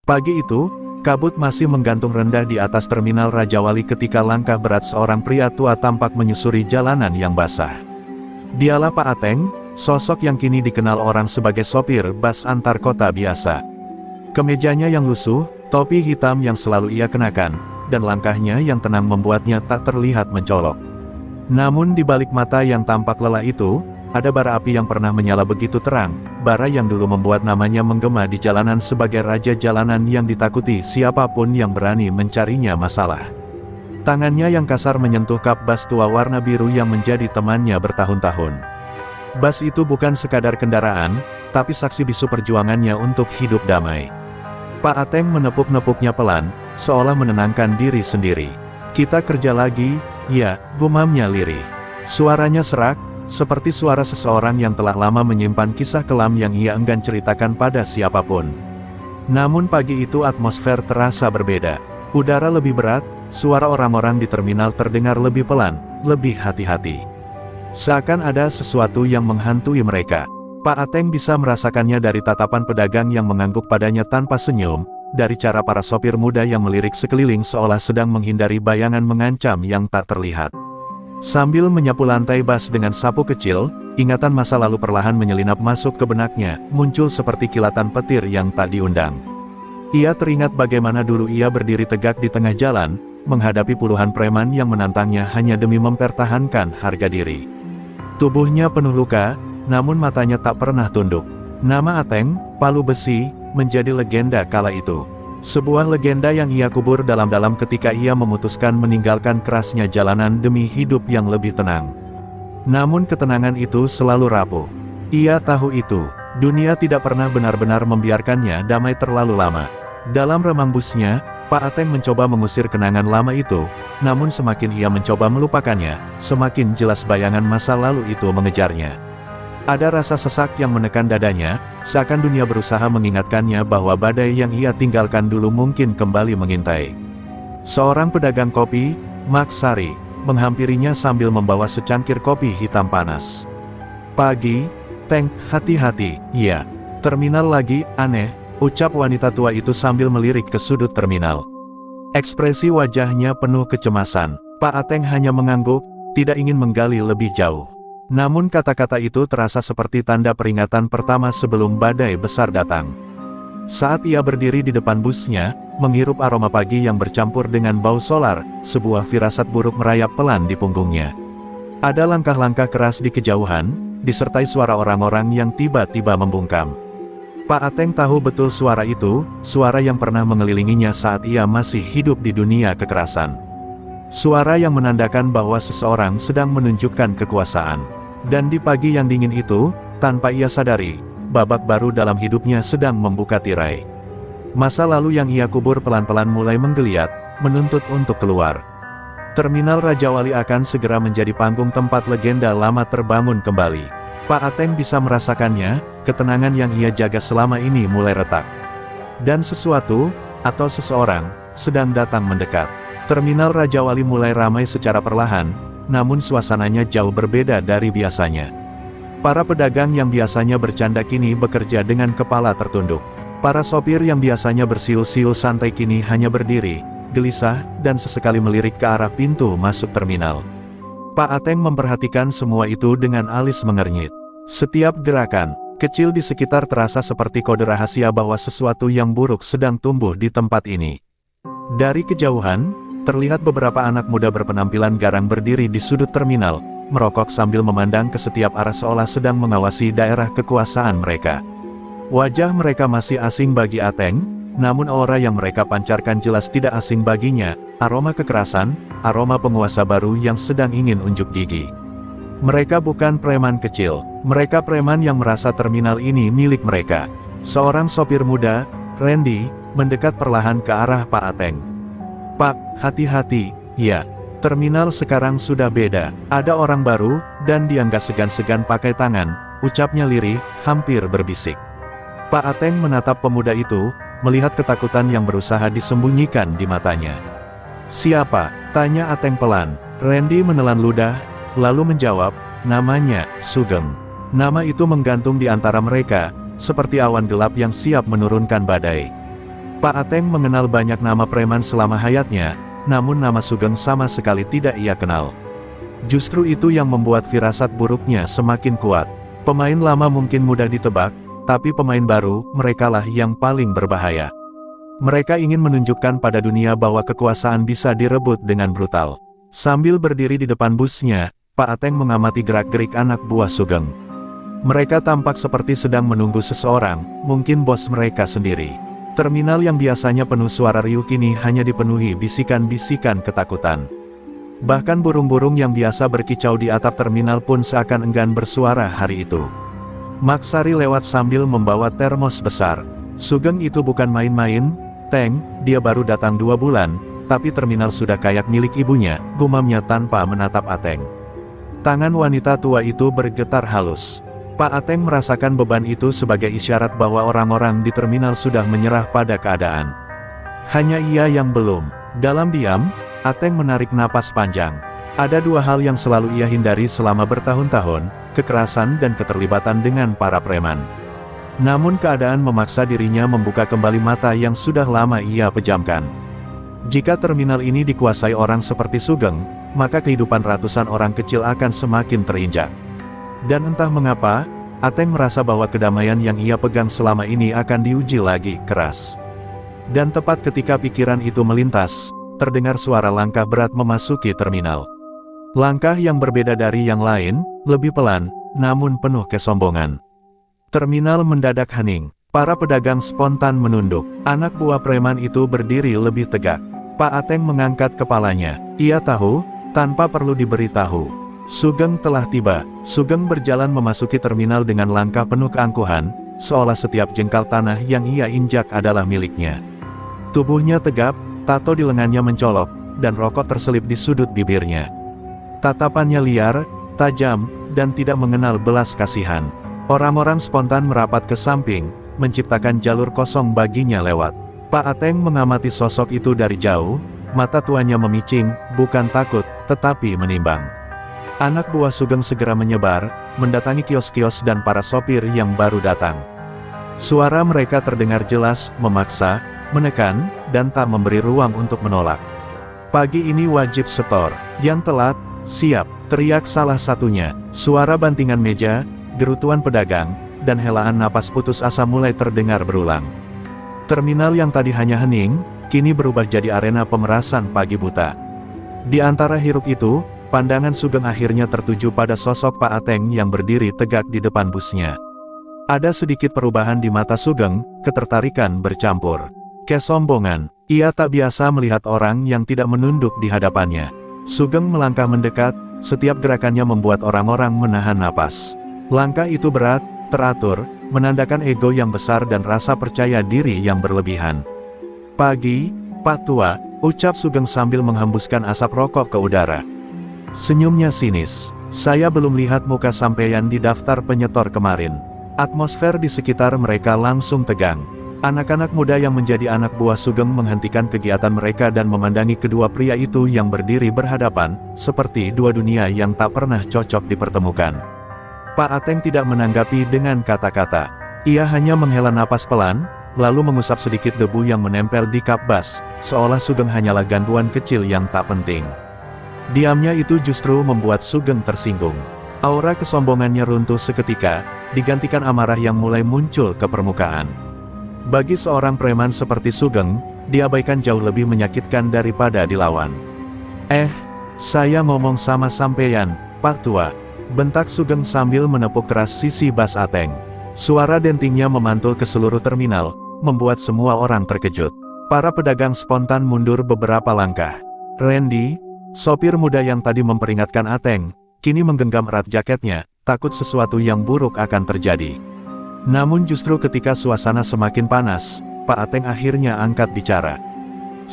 Pagi itu, kabut masih menggantung rendah di atas terminal Raja Wali ketika langkah berat seorang pria tua tampak menyusuri jalanan yang basah. Dialah Pak Ateng, sosok yang kini dikenal orang sebagai sopir bus antar kota biasa. Kemejanya yang lusuh, topi hitam yang selalu ia kenakan, dan langkahnya yang tenang membuatnya tak terlihat mencolok. Namun di balik mata yang tampak lelah itu, ada bara api yang pernah menyala begitu terang, bara yang dulu membuat namanya menggema di jalanan sebagai raja jalanan yang ditakuti siapapun yang berani mencarinya masalah. Tangannya yang kasar menyentuh kap bas tua warna biru yang menjadi temannya bertahun-tahun. Bas itu bukan sekadar kendaraan, tapi saksi bisu perjuangannya untuk hidup damai. Pak Ateng menepuk-nepuknya pelan, seolah menenangkan diri sendiri. "Kita kerja lagi, ya," gumamnya lirih. Suaranya serak, seperti suara seseorang yang telah lama menyimpan kisah kelam yang ia enggan ceritakan pada siapapun. Namun pagi itu atmosfer terasa berbeda. Udara lebih berat, suara orang-orang di terminal terdengar lebih pelan, lebih hati-hati. Seakan ada sesuatu yang menghantui mereka. Pak Ateng bisa merasakannya dari tatapan pedagang yang mengangguk padanya tanpa senyum, dari cara para sopir muda yang melirik sekeliling seolah sedang menghindari bayangan mengancam yang tak terlihat. Sambil menyapu lantai bas dengan sapu kecil, ingatan masa lalu perlahan menyelinap masuk ke benaknya, muncul seperti kilatan petir yang tak diundang. Ia teringat bagaimana dulu ia berdiri tegak di tengah jalan, menghadapi puluhan preman yang menantangnya hanya demi mempertahankan harga diri. Tubuhnya penuh luka, namun matanya tak pernah tunduk. Nama Ateng, Palu Besi, menjadi legenda kala itu. Sebuah legenda yang ia kubur dalam-dalam ketika ia memutuskan meninggalkan kerasnya jalanan demi hidup yang lebih tenang. Namun ketenangan itu selalu rapuh. Ia tahu itu, dunia tidak pernah benar-benar membiarkannya damai terlalu lama. Dalam remang busnya, Pak Ateng mencoba mengusir kenangan lama itu, namun semakin ia mencoba melupakannya, semakin jelas bayangan masa lalu itu mengejarnya. Ada rasa sesak yang menekan dadanya, seakan dunia berusaha mengingatkannya bahwa badai yang ia tinggalkan dulu mungkin kembali mengintai. Seorang pedagang kopi, Mak Sari, menghampirinya sambil membawa secangkir kopi hitam panas. "Pagi, Teng, hati-hati." "Iya, terminal lagi, aneh," ucap wanita tua itu sambil melirik ke sudut terminal. Ekspresi wajahnya penuh kecemasan. Pak Ateng hanya mengangguk, tidak ingin menggali lebih jauh. Namun kata-kata itu terasa seperti tanda peringatan pertama sebelum badai besar datang. Saat ia berdiri di depan busnya, menghirup aroma pagi yang bercampur dengan bau solar, sebuah firasat buruk merayap pelan di punggungnya. Ada langkah-langkah keras di kejauhan, disertai suara orang-orang yang tiba-tiba membungkam. Pak Ateng tahu betul suara itu, suara yang pernah mengelilinginya saat ia masih hidup di dunia kekerasan. Suara yang menandakan bahwa seseorang sedang menunjukkan kekuasaan. Dan di pagi yang dingin itu, tanpa ia sadari, babak baru dalam hidupnya sedang membuka tirai. Masa lalu yang ia kubur pelan-pelan mulai menggeliat, menuntut untuk keluar. Terminal Raja Wali akan segera menjadi panggung tempat legenda lama terbangun kembali. Pak Ateng bisa merasakannya, ketenangan yang ia jaga selama ini mulai retak. Dan sesuatu, atau seseorang, sedang datang mendekat. Terminal Raja Wali mulai ramai secara perlahan, namun suasananya jauh berbeda dari biasanya. Para pedagang yang biasanya bercanda kini bekerja dengan kepala tertunduk. Para sopir yang biasanya bersiul-siul santai kini hanya berdiri, gelisah, dan sesekali melirik ke arah pintu masuk terminal. Pak Ateng memperhatikan semua itu dengan alis mengernyit. Setiap gerakan kecil di sekitar terasa seperti kode rahasia bahwa sesuatu yang buruk sedang tumbuh di tempat ini. Dari kejauhan, terlihat beberapa anak muda berpenampilan garang berdiri di sudut terminal, merokok sambil memandang ke setiap arah seolah sedang mengawasi daerah kekuasaan mereka. Wajah mereka masih asing bagi Ateng, namun aura yang mereka pancarkan jelas tidak asing baginya, aroma kekerasan, aroma penguasa baru yang sedang ingin unjuk gigi. Mereka bukan preman kecil, mereka preman yang merasa terminal ini milik mereka. Seorang sopir muda, Randy, mendekat perlahan ke arah Pak Ateng. "Pak, hati-hati, ya. Terminal sekarang sudah beda. Ada orang baru, dan dia nggak segan-segan pakai tangan," ucapnya lirih, hampir berbisik. Pak Ateng menatap pemuda itu, melihat ketakutan yang berusaha disembunyikan di matanya. "Siapa?" tanya Ateng pelan. Randy menelan ludah, lalu menjawab, "Namanya Sugeng." Nama itu menggantung di antara mereka, seperti awan gelap yang siap menurunkan badai. Pak Ateng mengenal banyak nama preman selama hayatnya, namun nama Sugeng sama sekali tidak ia kenal. Justru itu yang membuat firasat buruknya semakin kuat. Pemain lama mungkin mudah ditebak, tapi pemain baru, merekalah yang paling berbahaya. Mereka ingin menunjukkan pada dunia bahwa kekuasaan bisa direbut dengan brutal. Sambil berdiri di depan busnya, Pak Ateng mengamati gerak-gerik anak buah Sugeng. Mereka tampak seperti sedang menunggu seseorang, mungkin bos mereka sendiri. Terminal yang biasanya penuh suara riuh kini hanya dipenuhi bisikan-bisikan ketakutan. Bahkan burung-burung yang biasa berkicau di atap terminal pun seakan enggan bersuara hari itu. Maksari lewat sambil membawa termos besar. Sugeng itu bukan main-main, Teng, dia baru datang 2 bulan, tapi terminal sudah kayak milik ibunya, gumamnya tanpa menatap Ateng. Tangan wanita tua itu bergetar halus. Pak Ateng merasakan beban itu sebagai isyarat bahwa orang-orang di terminal sudah menyerah pada keadaan. Hanya ia yang belum. Dalam diam, Ateng menarik napas panjang. Ada 2 hal yang selalu ia hindari selama bertahun-tahun, kekerasan dan keterlibatan dengan para preman. Namun keadaan memaksa dirinya membuka kembali mata yang sudah lama ia pejamkan. Jika terminal ini dikuasai orang seperti Sugeng, maka kehidupan ratusan orang kecil akan semakin terinjak. Dan entah mengapa, Ateng merasa bahwa kedamaian yang ia pegang selama ini akan diuji lagi keras. Dan tepat ketika pikiran itu melintas, terdengar suara langkah berat memasuki terminal. Langkah yang berbeda dari yang lain, lebih pelan, namun penuh kesombongan. Terminal mendadak hening. Para pedagang spontan menunduk. Anak buah preman itu berdiri lebih tegak. Pak Ateng mengangkat kepalanya. Ia tahu, tanpa perlu diberitahu. Sugeng telah tiba. Sugeng berjalan memasuki terminal dengan langkah penuh keangkuhan, seolah setiap jengkal tanah yang ia injak adalah miliknya. Tubuhnya tegap, tato di lengannya mencolok, dan rokok terselip di sudut bibirnya. Tatapannya liar, tajam, dan tidak mengenal belas kasihan. Orang-orang spontan merapat ke samping, menciptakan jalur kosong baginya lewat. Pak Ateng mengamati sosok itu dari jauh, mata tuanya memicing, bukan takut, tetapi menimbang. Anak buah Sugeng segera menyebar, mendatangi kios-kios dan para sopir yang baru datang. Suara mereka terdengar jelas, memaksa, menekan, dan tak memberi ruang untuk menolak. Pagi ini wajib setor. Yang telat, siap, teriak salah satunya. Suara bantingan meja, gerutuan pedagang, dan helaan napas putus asa mulai terdengar berulang. Terminal yang tadi hanya hening, kini berubah jadi arena pemerasan pagi buta. Di antara hiruk itu, pandangan Sugeng akhirnya tertuju pada sosok Pak Ateng yang berdiri tegak di depan busnya. Ada sedikit perubahan di mata Sugeng, ketertarikan bercampur kesombongan. Ia tak biasa melihat orang yang tidak menunduk di hadapannya. Sugeng melangkah mendekat, setiap gerakannya membuat orang-orang menahan napas. Langkah itu berat, teratur, menandakan ego yang besar dan rasa percaya diri yang berlebihan. Pagi, Pak Tua, ucap Sugeng sambil menghembuskan asap rokok ke udara. Senyumnya sinis. Saya belum lihat muka sampeyan di daftar penyetor kemarin. Atmosfer di sekitar mereka langsung tegang. Anak-anak muda yang menjadi anak buah Sugeng menghentikan kegiatan mereka dan memandangi kedua pria itu yang berdiri berhadapan, seperti 2 dunia yang tak pernah cocok dipertemukan. Pak Ateng tidak menanggapi dengan kata-kata. Ia hanya menghela napas pelan, lalu mengusap sedikit debu yang menempel di kap bas, seolah Sugeng hanyalah gangguan kecil yang tak penting. Diamnya itu justru membuat Sugeng tersinggung. Aura kesombongannya runtuh seketika, digantikan amarah yang mulai muncul ke permukaan. Bagi seorang preman seperti Sugeng, diabaikan jauh lebih menyakitkan daripada dilawan. Saya ngomong sama sampeyan, Pak Tua, bentak Sugeng sambil menepuk keras sisi bas Ateng. Suara dentingnya memantul ke seluruh terminal, membuat semua orang terkejut. Para pedagang spontan mundur beberapa langkah. Randy, sopir muda yang tadi memperingatkan Ateng, kini menggenggam erat jaketnya, takut sesuatu yang buruk akan terjadi. Namun justru ketika suasana semakin panas, Pak Ateng akhirnya angkat bicara.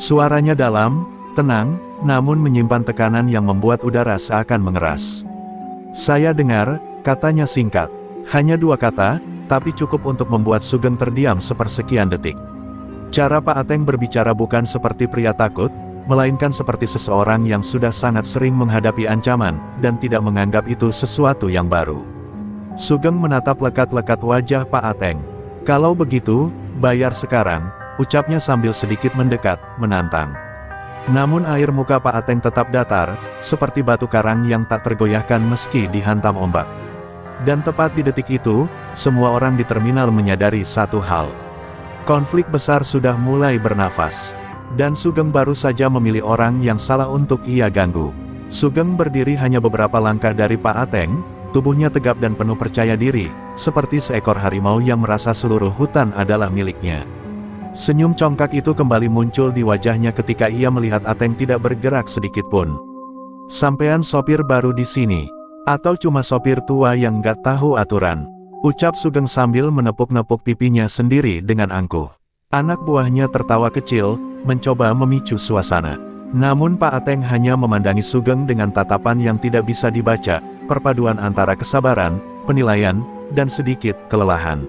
Suaranya dalam, tenang, namun menyimpan tekanan yang membuat udara seakan mengeras. Saya dengar, katanya singkat. Hanya 2 kata, tapi cukup untuk membuat Sugeng terdiam sepersekian detik. Cara Pak Ateng berbicara bukan seperti pria takut, melainkan seperti seseorang yang sudah sangat sering menghadapi ancaman, dan tidak menganggap itu sesuatu yang baru. Sugeng menatap lekat-lekat wajah Pak Ateng. Kalau begitu, bayar sekarang, ucapnya sambil sedikit mendekat, menantang. Namun air muka Pak Ateng tetap datar, seperti batu karang yang tak tergoyahkan meski dihantam ombak. Dan tepat di detik itu, semua orang di terminal menyadari satu hal. Konflik besar sudah mulai bernafas. Dan Sugeng baru saja memilih orang yang salah untuk ia ganggu. Sugeng berdiri hanya beberapa langkah dari Pak Ateng, tubuhnya tegap dan penuh percaya diri, seperti seekor harimau yang merasa seluruh hutan adalah miliknya. Senyum congkak itu kembali muncul di wajahnya ketika ia melihat Ateng tidak bergerak sedikit pun. "Sampean sopir baru di sini? Atau cuma sopir tua yang gak tahu aturan?" ucap Sugeng sambil menepuk-nepuk pipinya sendiri dengan angkuh. Anak buahnya tertawa kecil, mencoba memicu suasana. Namun Pak Ateng hanya memandangi Sugeng dengan tatapan yang tidak bisa dibaca, perpaduan antara kesabaran, penilaian, dan sedikit kelelahan.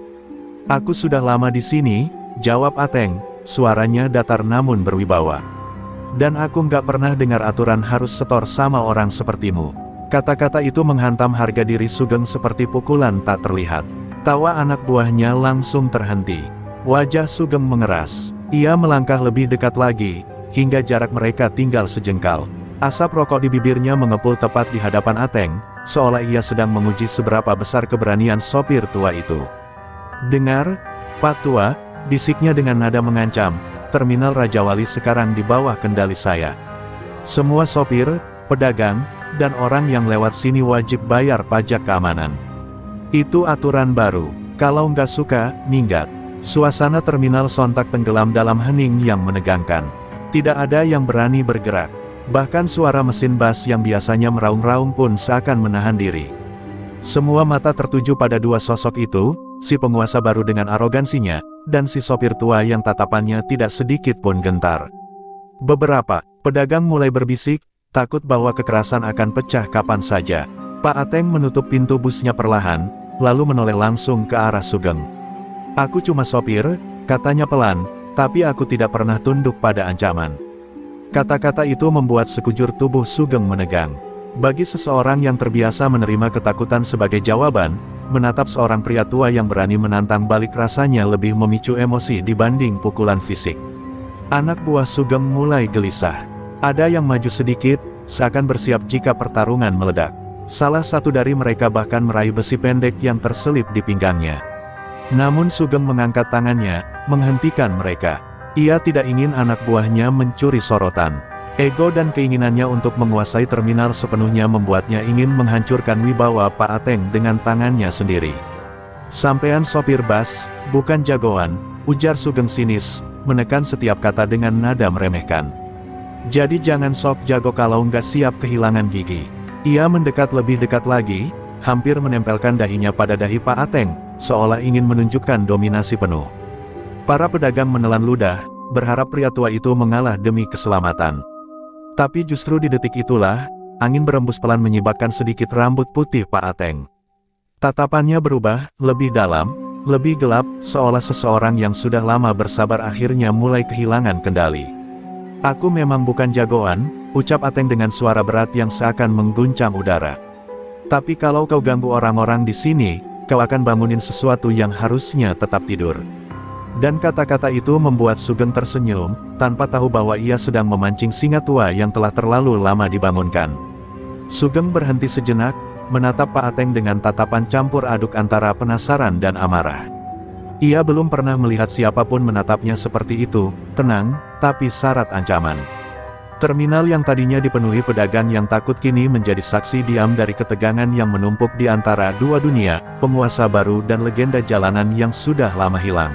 "Aku sudah lama di sini," jawab Ateng, suaranya datar namun berwibawa. "Dan aku nggak pernah dengar aturan harus setor sama orang sepertimu." Kata-kata itu menghantam harga diri Sugeng seperti pukulan tak terlihat. Tawa anak buahnya langsung terhenti. Wajah Sugeng mengeras. Ia melangkah lebih dekat lagi, hingga jarak mereka tinggal sejengkal. Asap rokok di bibirnya mengepul tepat di hadapan Ateng, seolah ia sedang menguji seberapa besar keberanian sopir tua itu. "Dengar, Pak Tua," bisiknya dengan nada mengancam, "terminal Rajawali sekarang di bawah kendali saya. Semua sopir, pedagang, dan orang yang lewat sini wajib bayar pajak keamanan. Itu aturan baru. Kalau nggak suka, minggat." Suasana terminal sontak tenggelam dalam hening yang menegangkan. Tidak ada yang berani bergerak. Bahkan suara mesin bas yang biasanya meraung-raung pun seakan menahan diri. Semua mata tertuju pada dua sosok itu, si penguasa baru dengan arogansinya, dan si sopir tua yang tatapannya tidak sedikit pun gentar. Beberapa pedagang mulai berbisik, takut bahwa kekerasan akan pecah kapan saja. Pak Ateng menutup pintu busnya perlahan, lalu menoleh langsung ke arah Sugeng. "Aku cuma sopir," katanya pelan, "tapi aku tidak pernah tunduk pada ancaman." Kata-kata itu membuat sekujur tubuh Sugeng menegang. Bagi seseorang yang terbiasa menerima ketakutan sebagai jawaban, menatap seorang pria tua yang berani menantang balik rasanya lebih memicu emosi dibanding pukulan fisik. Anak buah Sugeng mulai gelisah. Ada yang maju sedikit, seakan bersiap jika pertarungan meledak. Salah satu dari mereka bahkan meraih besi pendek yang terselip di pinggangnya. Namun Sugeng mengangkat tangannya, menghentikan mereka. Ia tidak ingin anak buahnya mencuri sorotan. Ego dan keinginannya untuk menguasai terminal sepenuhnya membuatnya ingin menghancurkan wibawa Pak Ateng dengan tangannya sendiri. "Sampean sopir bas, bukan jagoan," ujar Sugeng sinis, menekan setiap kata dengan nada meremehkan. "Jadi jangan sok jago kalau nggak siap kehilangan gigi." Ia mendekat lebih dekat lagi, hampir menempelkan dahinya pada dahi Pak Ateng, seolah ingin menunjukkan dominasi penuh. Para pedagang menelan ludah, berharap pria tua itu mengalah demi keselamatan. Tapi justru di detik itulah, angin berembus pelan menyibakkan sedikit rambut putih Pak Ateng. Tatapannya berubah, lebih dalam, lebih gelap, seolah seseorang yang sudah lama bersabar akhirnya mulai kehilangan kendali. "Aku memang bukan jagoan," ucap Ateng dengan suara berat yang seakan mengguncang udara. "Tapi kalau kau ganggu orang-orang di sini, kau akan bangunin sesuatu yang harusnya tetap tidur." Dan kata-kata itu membuat Sugeng tersenyum, tanpa tahu bahwa ia sedang memancing singa tua yang telah terlalu lama dibangunkan. Sugeng berhenti sejenak, menatap Pak Ateng dengan tatapan campur aduk antara penasaran dan amarah. Ia belum pernah melihat siapapun menatapnya seperti itu, tenang, tapi syarat ancaman. Terminal yang tadinya dipenuhi pedagang yang takut kini menjadi saksi diam dari ketegangan yang menumpuk di antara dua dunia, penguasa baru dan legenda jalanan yang sudah lama hilang.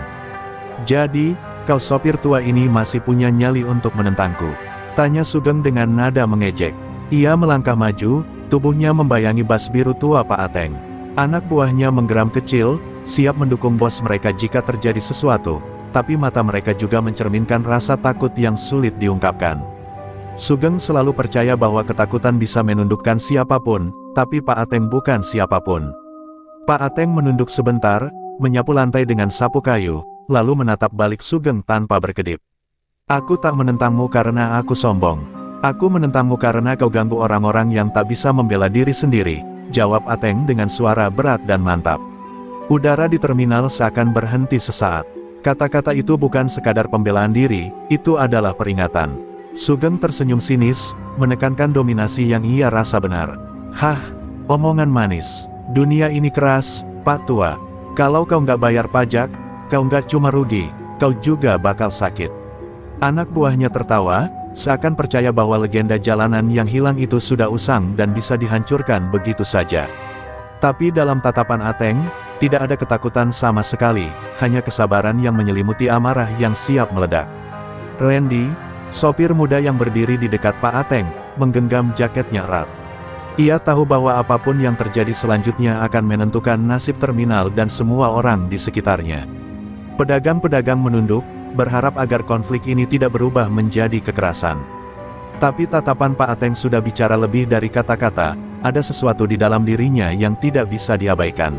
"Jadi, kau sopir tua ini masih punya nyali untuk menentangku?" tanya Sugeng dengan nada mengejek. Ia melangkah maju, tubuhnya membayangi bas biru tua Pak Ateng. Anak buahnya menggeram kecil, siap mendukung bos mereka jika terjadi sesuatu, tapi mata mereka juga mencerminkan rasa takut yang sulit diungkapkan. Sugeng selalu percaya bahwa ketakutan bisa menundukkan siapapun, tapi Pak Ateng bukan siapapun. Pak Ateng menunduk sebentar, menyapu lantai dengan sapu kayu, lalu menatap balik Sugeng tanpa berkedip. "Aku tak menentangmu karena aku sombong. Aku menentangmu karena kau ganggu orang-orang yang tak bisa membela diri sendiri," jawab Ateng dengan suara berat dan mantap. Udara di terminal seakan berhenti sesaat. Kata-kata itu bukan sekadar pembelaan diri, itu adalah peringatan. Sugeng tersenyum sinis, menekankan dominasi yang ia rasa benar. Hah, omongan manis. Dunia ini keras, Pak Tua. Kalau kau nggak bayar pajak, kau nggak cuma rugi, kau juga bakal sakit. Anak buahnya tertawa, seakan percaya bahwa legenda jalanan yang hilang itu sudah usang dan bisa dihancurkan begitu saja. Tapi dalam tatapan Ateng, tidak ada ketakutan sama sekali, hanya kesabaran yang menyelimuti amarah yang siap meledak. Randy, sopir muda yang berdiri di dekat Pak Ateng, menggenggam jaketnya erat. Ia tahu bahwa apapun yang terjadi selanjutnya akan menentukan nasib terminal dan semua orang di sekitarnya. Pedagang-pedagang menunduk, berharap agar konflik ini tidak berubah menjadi kekerasan. Tapi tatapan Pak Ateng sudah bicara lebih dari kata-kata, ada sesuatu di dalam dirinya yang tidak bisa diabaikan.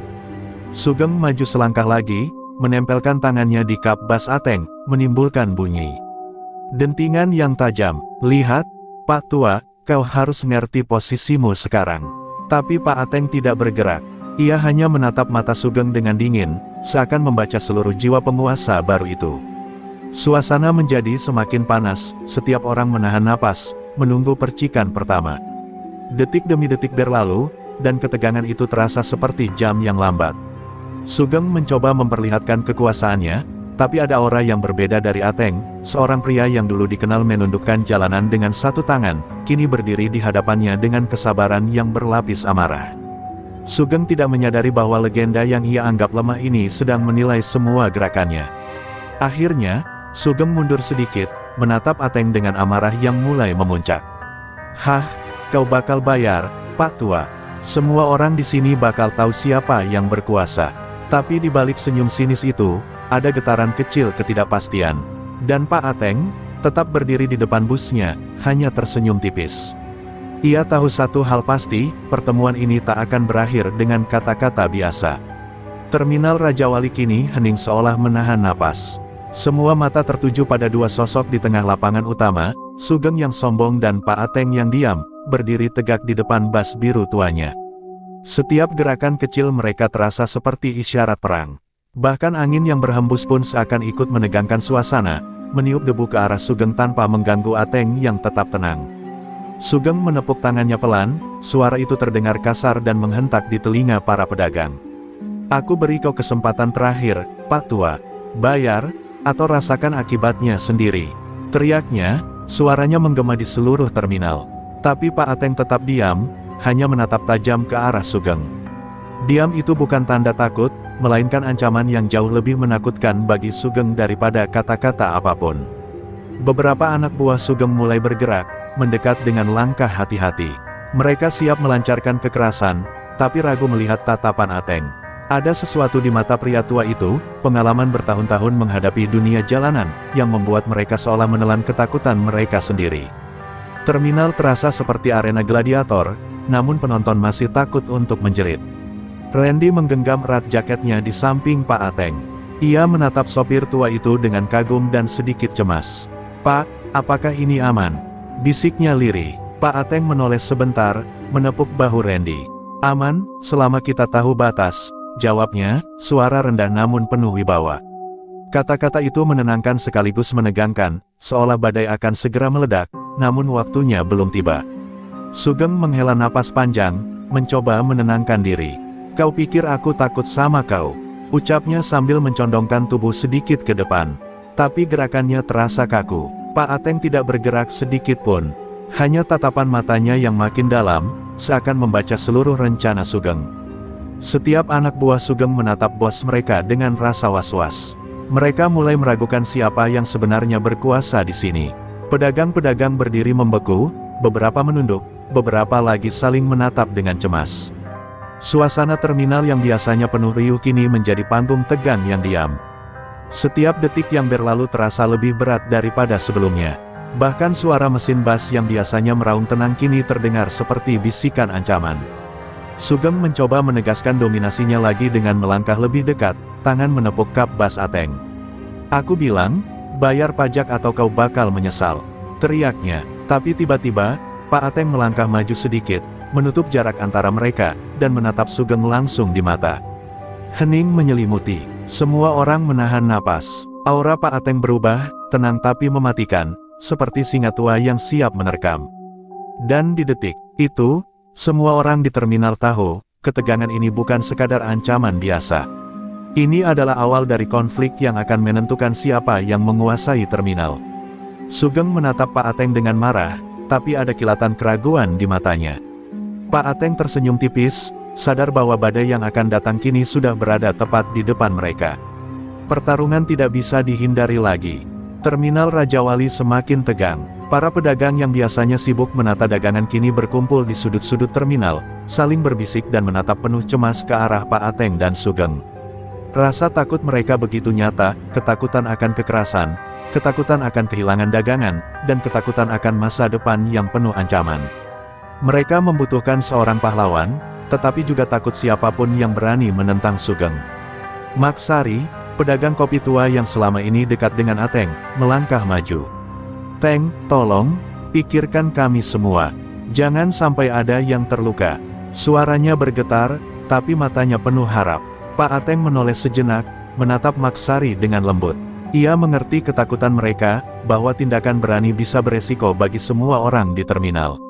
Sugeng maju selangkah lagi, menempelkan tangannya di kap bas Ateng, menimbulkan bunyi dentingan yang tajam. Lihat, Pak Tua, kau harus mengerti posisimu sekarang. Tapi Pak Ateng tidak bergerak. Ia hanya menatap mata Sugeng dengan dingin, seakan membaca seluruh jiwa penguasa baru itu. Suasana menjadi semakin panas, setiap orang menahan napas, menunggu percikan pertama. Detik demi detik berlalu, dan ketegangan itu terasa seperti jam yang lambat. Sugeng mencoba memperlihatkan kekuasaannya, tapi ada aura yang berbeda dari Ateng, seorang pria yang dulu dikenal menundukkan jalanan dengan satu tangan, kini berdiri di hadapannya dengan kesabaran yang berlapis amarah. Sugeng tidak menyadari bahwa legenda yang ia anggap lemah ini sedang menilai semua gerakannya. Akhirnya, Sugeng mundur sedikit, menatap Ateng dengan amarah yang mulai memuncak. Hah, kau bakal bayar, Pak Tua. Semua orang di sini bakal tahu siapa yang berkuasa. Tapi di balik senyum sinis itu, ada getaran kecil ketidakpastian. Dan Pak Ateng, tetap berdiri di depan busnya, hanya tersenyum tipis. Ia tahu satu hal pasti, pertemuan ini tak akan berakhir dengan kata-kata biasa. Terminal Raja Wali kini hening seolah menahan napas. Semua mata tertuju pada dua sosok di tengah lapangan utama, Sugeng yang sombong dan Pak Ateng yang diam, berdiri tegak di depan bas biru tuanya. Setiap gerakan kecil mereka terasa seperti isyarat perang. Bahkan angin yang berhembus pun seakan ikut menegangkan suasana, meniup debu ke arah Sugeng tanpa mengganggu Ateng yang tetap tenang. Sugeng menepuk tangannya pelan, suara itu terdengar kasar dan menghentak di telinga para pedagang. Aku beri kau kesempatan terakhir, Pak Tua. Bayar, atau rasakan akibatnya sendiri. Teriaknya, suaranya menggema di seluruh terminal. Tapi Pak Ateng tetap diam, hanya menatap tajam ke arah Sugeng. Diam itu bukan tanda takut, melainkan ancaman yang jauh lebih menakutkan bagi Sugeng daripada kata-kata apapun. Beberapa anak buah Sugeng mulai bergerak, mendekat dengan langkah hati-hati. Mereka siap melancarkan kekerasan, tapi ragu melihat tatapan Ateng. Ada sesuatu di mata pria tua itu, pengalaman bertahun-tahun menghadapi dunia jalanan, yang membuat mereka seolah menelan ketakutan mereka sendiri. Terminal terasa seperti arena gladiator, namun penonton masih takut untuk menjerit. Randy menggenggam erat jaketnya di samping Pak Ateng. Ia menatap sopir tua itu dengan kagum dan sedikit cemas. Pak, apakah ini aman? Bisiknya lirih. Pak Ateng menoleh sebentar, menepuk bahu Randy. Aman, selama kita tahu batas. Jawabnya, suara rendah namun penuh wibawa. Kata-kata itu menenangkan sekaligus menegangkan, seolah badai akan segera meledak, namun waktunya belum tiba. Sugeng menghela napas panjang, mencoba menenangkan diri. Kau pikir aku takut sama kau? Ucapnya sambil mencondongkan tubuh sedikit ke depan. Tapi gerakannya terasa kaku. Pak Ateng tidak bergerak sedikit pun. Hanya tatapan matanya yang makin dalam, seakan membaca seluruh rencana Sugeng. Setiap anak buah Sugeng menatap bos mereka dengan rasa was-was. Mereka mulai meragukan siapa yang sebenarnya berkuasa di sini. Pedagang-pedagang berdiri membeku, beberapa menunduk, beberapa lagi saling menatap dengan cemas. Suasana terminal yang biasanya penuh riuh kini menjadi panggung tegang yang diam. Setiap detik yang berlalu terasa lebih berat daripada sebelumnya. Bahkan suara mesin bas yang biasanya meraung tenang kini terdengar seperti bisikan ancaman. Sugeng mencoba menegaskan dominasinya lagi dengan melangkah lebih dekat, tangan menepuk kap bas Ateng. Aku bilang, bayar pajak atau kau bakal menyesal. Teriaknya, tapi tiba-tiba, Pak Ateng melangkah maju sedikit, menutup jarak antara mereka, dan menatap Sugeng langsung di mata. Hening menyelimuti, semua orang menahan napas. Aura Pak Ateng berubah, tenang tapi mematikan, seperti singa tua yang siap menerkam. Dan di detik itu, semua orang di terminal tahu, ketegangan ini bukan sekadar ancaman biasa. Ini adalah awal dari konflik yang akan menentukan siapa yang menguasai terminal. Sugeng menatap Pak Ateng dengan marah, tapi ada kilatan keraguan di matanya. Pak Ateng tersenyum tipis, sadar bahwa badai yang akan datang kini sudah berada tepat di depan mereka. Pertarungan tidak bisa dihindari lagi. Terminal Raja Wali semakin tegang. Para pedagang yang biasanya sibuk menata dagangan kini berkumpul di sudut-sudut terminal, saling berbisik dan menatap penuh cemas ke arah Pak Ateng dan Sugeng. Rasa takut mereka begitu nyata, ketakutan akan kekerasan, ketakutan akan kehilangan dagangan, dan ketakutan akan masa depan yang penuh ancaman. Mereka membutuhkan seorang pahlawan, tetapi juga takut siapapun yang berani menentang Sugeng. Maksari, pedagang kopi tua yang selama ini dekat dengan Ateng, melangkah maju. "Teng, tolong, pikirkan kami semua. Jangan sampai ada yang terluka." Suaranya bergetar, tapi matanya penuh harap. Pak Ateng menoleh sejenak, menatap Maksari dengan lembut. Ia mengerti ketakutan mereka, bahwa tindakan berani bisa beresiko bagi semua orang di terminal.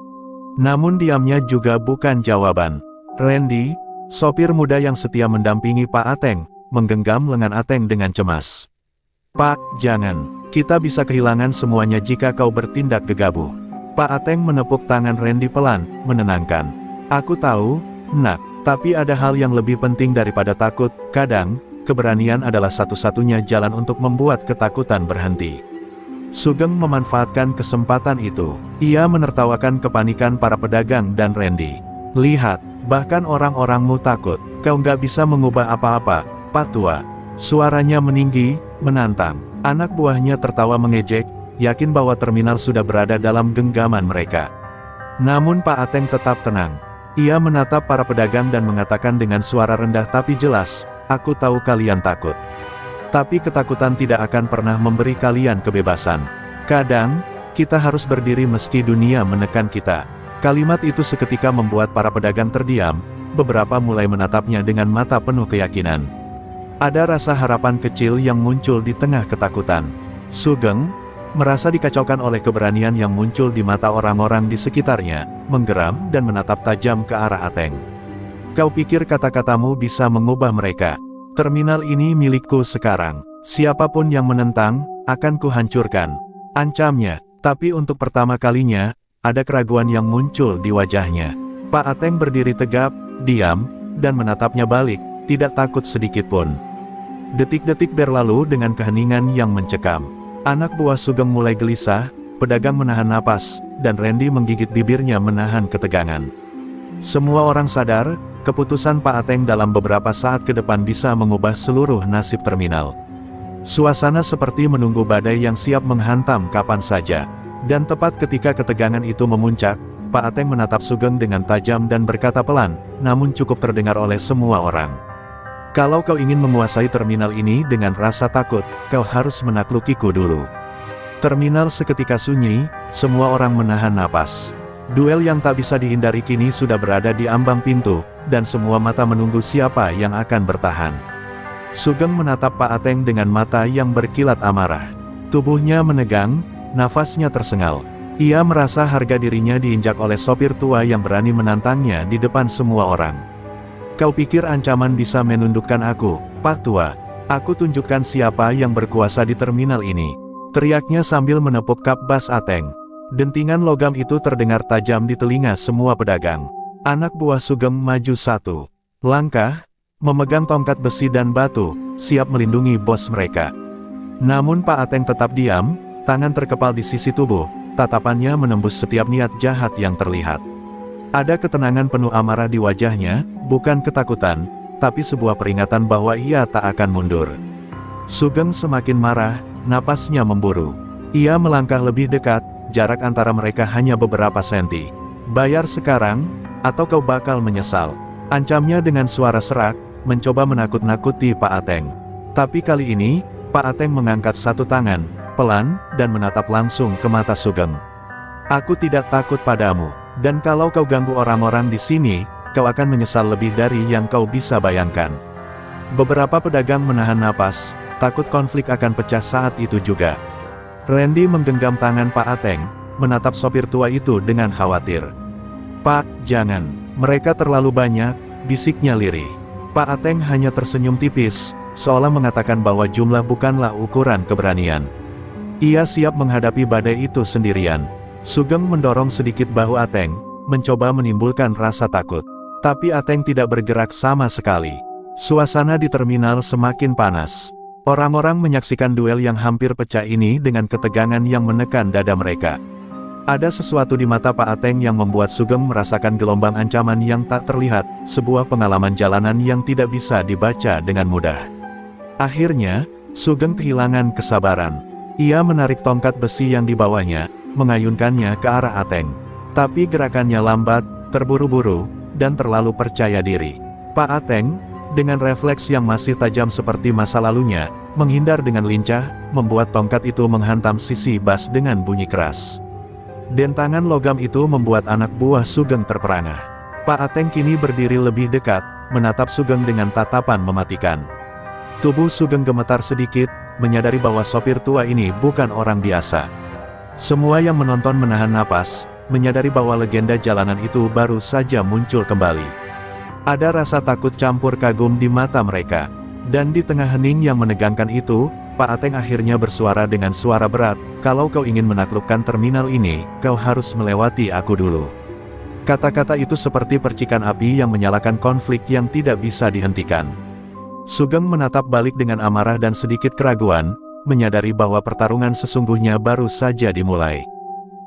Namun diamnya juga bukan jawaban. Randy, sopir muda yang setia mendampingi Pak Ateng, menggenggam lengan Ateng dengan cemas. "Pak, jangan. Kita bisa kehilangan semuanya jika kau bertindak gegabah." Pak Ateng menepuk tangan Randy pelan, menenangkan. "Aku tahu, nak, tapi ada hal yang lebih penting daripada takut. Kadang, keberanian adalah satu-satunya jalan untuk membuat ketakutan berhenti." Sugeng memanfaatkan kesempatan itu. Ia menertawakan kepanikan para pedagang dan Randy. "Lihat, bahkan orang-orangmu takut. Kau nggak bisa mengubah apa-apa, Pak Tua." Suaranya meninggi, menantang. Anak buahnya tertawa mengejek, yakin bahwa terminal sudah berada dalam genggaman mereka. Namun Pak Ateng tetap tenang. Ia menatap para pedagang dan mengatakan dengan suara rendah tapi jelas, "Aku tahu kalian takut. Tapi ketakutan tidak akan pernah memberi kalian kebebasan. Kadang, kita harus berdiri meski dunia menekan kita." Kalimat itu seketika membuat para pedagang terdiam, beberapa mulai menatapnya dengan mata penuh keyakinan. Ada rasa harapan kecil yang muncul di tengah ketakutan. Sugeng, merasa dikacaukan oleh keberanian yang muncul di mata orang-orang di sekitarnya, menggeram dan menatap tajam ke arah Ateng. "Kau pikir kata-katamu bisa mengubah mereka? Terminal ini milikku sekarang. Siapapun yang menentang, akan kuhancurkan," ancamnya. Tapi untuk pertama kalinya, ada keraguan yang muncul di wajahnya. Pak Ateng berdiri tegap, diam, dan menatapnya balik, tidak takut sedikitpun. Detik-detik berlalu dengan keheningan yang mencekam. Anak buah Sugeng mulai gelisah, pedagang menahan napas, dan Randy menggigit bibirnya menahan ketegangan. Semua orang sadar, keputusan Pak Ateng dalam beberapa saat ke depan bisa mengubah seluruh nasib terminal. Suasana seperti menunggu badai yang siap menghantam kapan saja. Dan tepat ketika ketegangan itu memuncak, Pak Ateng menatap Sugeng dengan tajam dan berkata pelan, namun cukup terdengar oleh semua orang. "Kalau kau ingin menguasai terminal ini dengan rasa takut, kau harus menaklukiku dulu." Terminal seketika sunyi, semua orang menahan napas. Duel yang tak bisa dihindari kini sudah berada di ambang pintu, dan semua mata menunggu siapa yang akan bertahan. Sugeng menatap Pak Ateng dengan mata yang berkilat amarah. Tubuhnya menegang, nafasnya tersengal. Ia merasa harga dirinya diinjak oleh sopir tua yang berani menantangnya di depan semua orang. "Kau pikir ancaman bisa menundukkan aku, Pak Tua? Aku tunjukkan siapa yang berkuasa di terminal ini," teriaknya sambil menepuk kap bas Ateng. Dentingan logam itu terdengar tajam di telinga semua pedagang. Anak buah Sugeng maju satu langkah, memegang tongkat besi dan batu, siap melindungi bos mereka. Namun Pak Ateng tetap diam, tangan terkepal di sisi tubuh, tatapannya menembus setiap niat jahat yang terlihat. Ada ketenangan penuh amarah di wajahnya, bukan ketakutan, tapi sebuah peringatan bahwa ia tak akan mundur. Sugeng semakin marah, napasnya memburu. Ia melangkah lebih dekat, jarak antara mereka hanya beberapa senti. "Bayar sekarang, atau kau bakal menyesal," ancamnya dengan suara serak, mencoba menakut-nakuti Pak Ateng. Tapi kali ini, Pak Ateng mengangkat satu tangan, pelan, dan menatap langsung ke mata Sugeng. "Aku tidak takut padamu, dan kalau kau ganggu orang-orang di sini, kau akan menyesal lebih dari yang kau bisa bayangkan." Beberapa pedagang menahan napas, takut konflik akan pecah saat itu juga. Randy menggenggam tangan Pak Ateng, menatap sopir tua itu dengan khawatir. "Pak, jangan. Mereka terlalu banyak," bisiknya lirih. Pak Ateng hanya tersenyum tipis, seolah mengatakan bahwa jumlah bukanlah ukuran keberanian. Ia siap menghadapi badai itu sendirian. Sugeng mendorong sedikit bahu Ateng, mencoba menimbulkan rasa takut. Tapi Ateng tidak bergerak sama sekali. Suasana di terminal semakin panas. Orang-orang menyaksikan duel yang hampir pecah ini dengan ketegangan yang menekan dada mereka. Ada sesuatu di mata Pak Ateng yang membuat Sugeng merasakan gelombang ancaman yang tak terlihat, sebuah pengalaman jalanan yang tidak bisa dibaca dengan mudah. Akhirnya, Sugeng kehilangan kesabaran. Ia menarik tongkat besi yang dibawanya, mengayunkannya ke arah Ateng. Tapi gerakannya lambat, terburu-buru, dan terlalu percaya diri. Pak Ateng, dengan refleks yang masih tajam seperti masa lalunya, menghindar dengan lincah, membuat tongkat itu menghantam sisi bas dengan bunyi keras. Dentangan logam itu membuat anak buah Sugeng terperangah. Pak Ateng kini berdiri lebih dekat, menatap Sugeng dengan tatapan mematikan. Tubuh Sugeng gemetar sedikit, menyadari bahwa sopir tua ini bukan orang biasa. Semua yang menonton menahan napas, menyadari bahwa legenda jalanan itu baru saja muncul kembali. Ada rasa takut campur kagum di mata mereka. Dan di tengah hening yang menegangkan itu, Pak Ateng akhirnya bersuara dengan suara berat, "Kalau kau ingin menaklukkan terminal ini, kau harus melewati aku dulu." Kata-kata itu seperti percikan api yang menyalakan konflik yang tidak bisa dihentikan. Sugeng menatap balik dengan amarah dan sedikit keraguan, menyadari bahwa pertarungan sesungguhnya baru saja dimulai.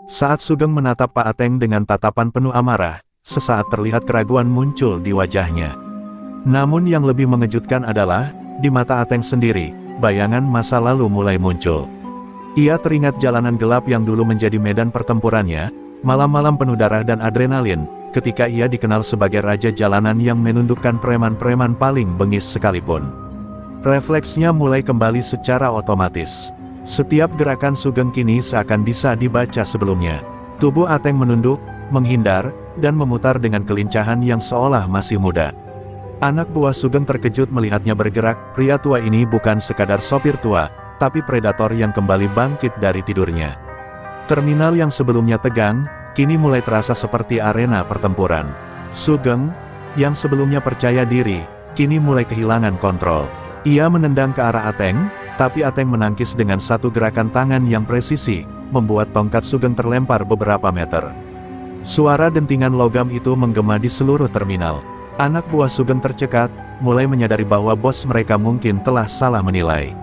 Saat Sugeng menatap Pak Ateng dengan tatapan penuh amarah, sesaat terlihat keraguan muncul di wajahnya. Namun yang lebih mengejutkan adalah, di mata Ateng sendiri, bayangan masa lalu mulai muncul. Ia teringat jalanan gelap yang dulu menjadi medan pertempurannya, malam-malam penuh darah dan adrenalin, ketika ia dikenal sebagai raja jalanan yang menundukkan preman-preman paling bengis sekalipun. Refleksnya mulai kembali secara otomatis. Setiap gerakan Sugeng kini seakan bisa dibaca sebelumnya. Tubuh Ateng menunduk, menghindar, dan memutar dengan kelincahan yang seolah masih muda. Anak buah Sugeng terkejut melihatnya bergerak. Pria tua ini bukan sekadar sopir tua, tapi predator yang kembali bangkit dari tidurnya. Terminal yang sebelumnya tegang, kini mulai terasa seperti arena pertempuran. Sugeng, yang sebelumnya percaya diri, kini mulai kehilangan kontrol. Ia menendang ke arah Ateng, tapi Ateng menangkis dengan satu gerakan tangan yang presisi, membuat tongkat Sugeng terlempar beberapa meter. Suara dentingan logam itu menggema di seluruh terminal. Anak buah Sugeng tercekat, mulai menyadari bahwa bos mereka mungkin telah salah menilai.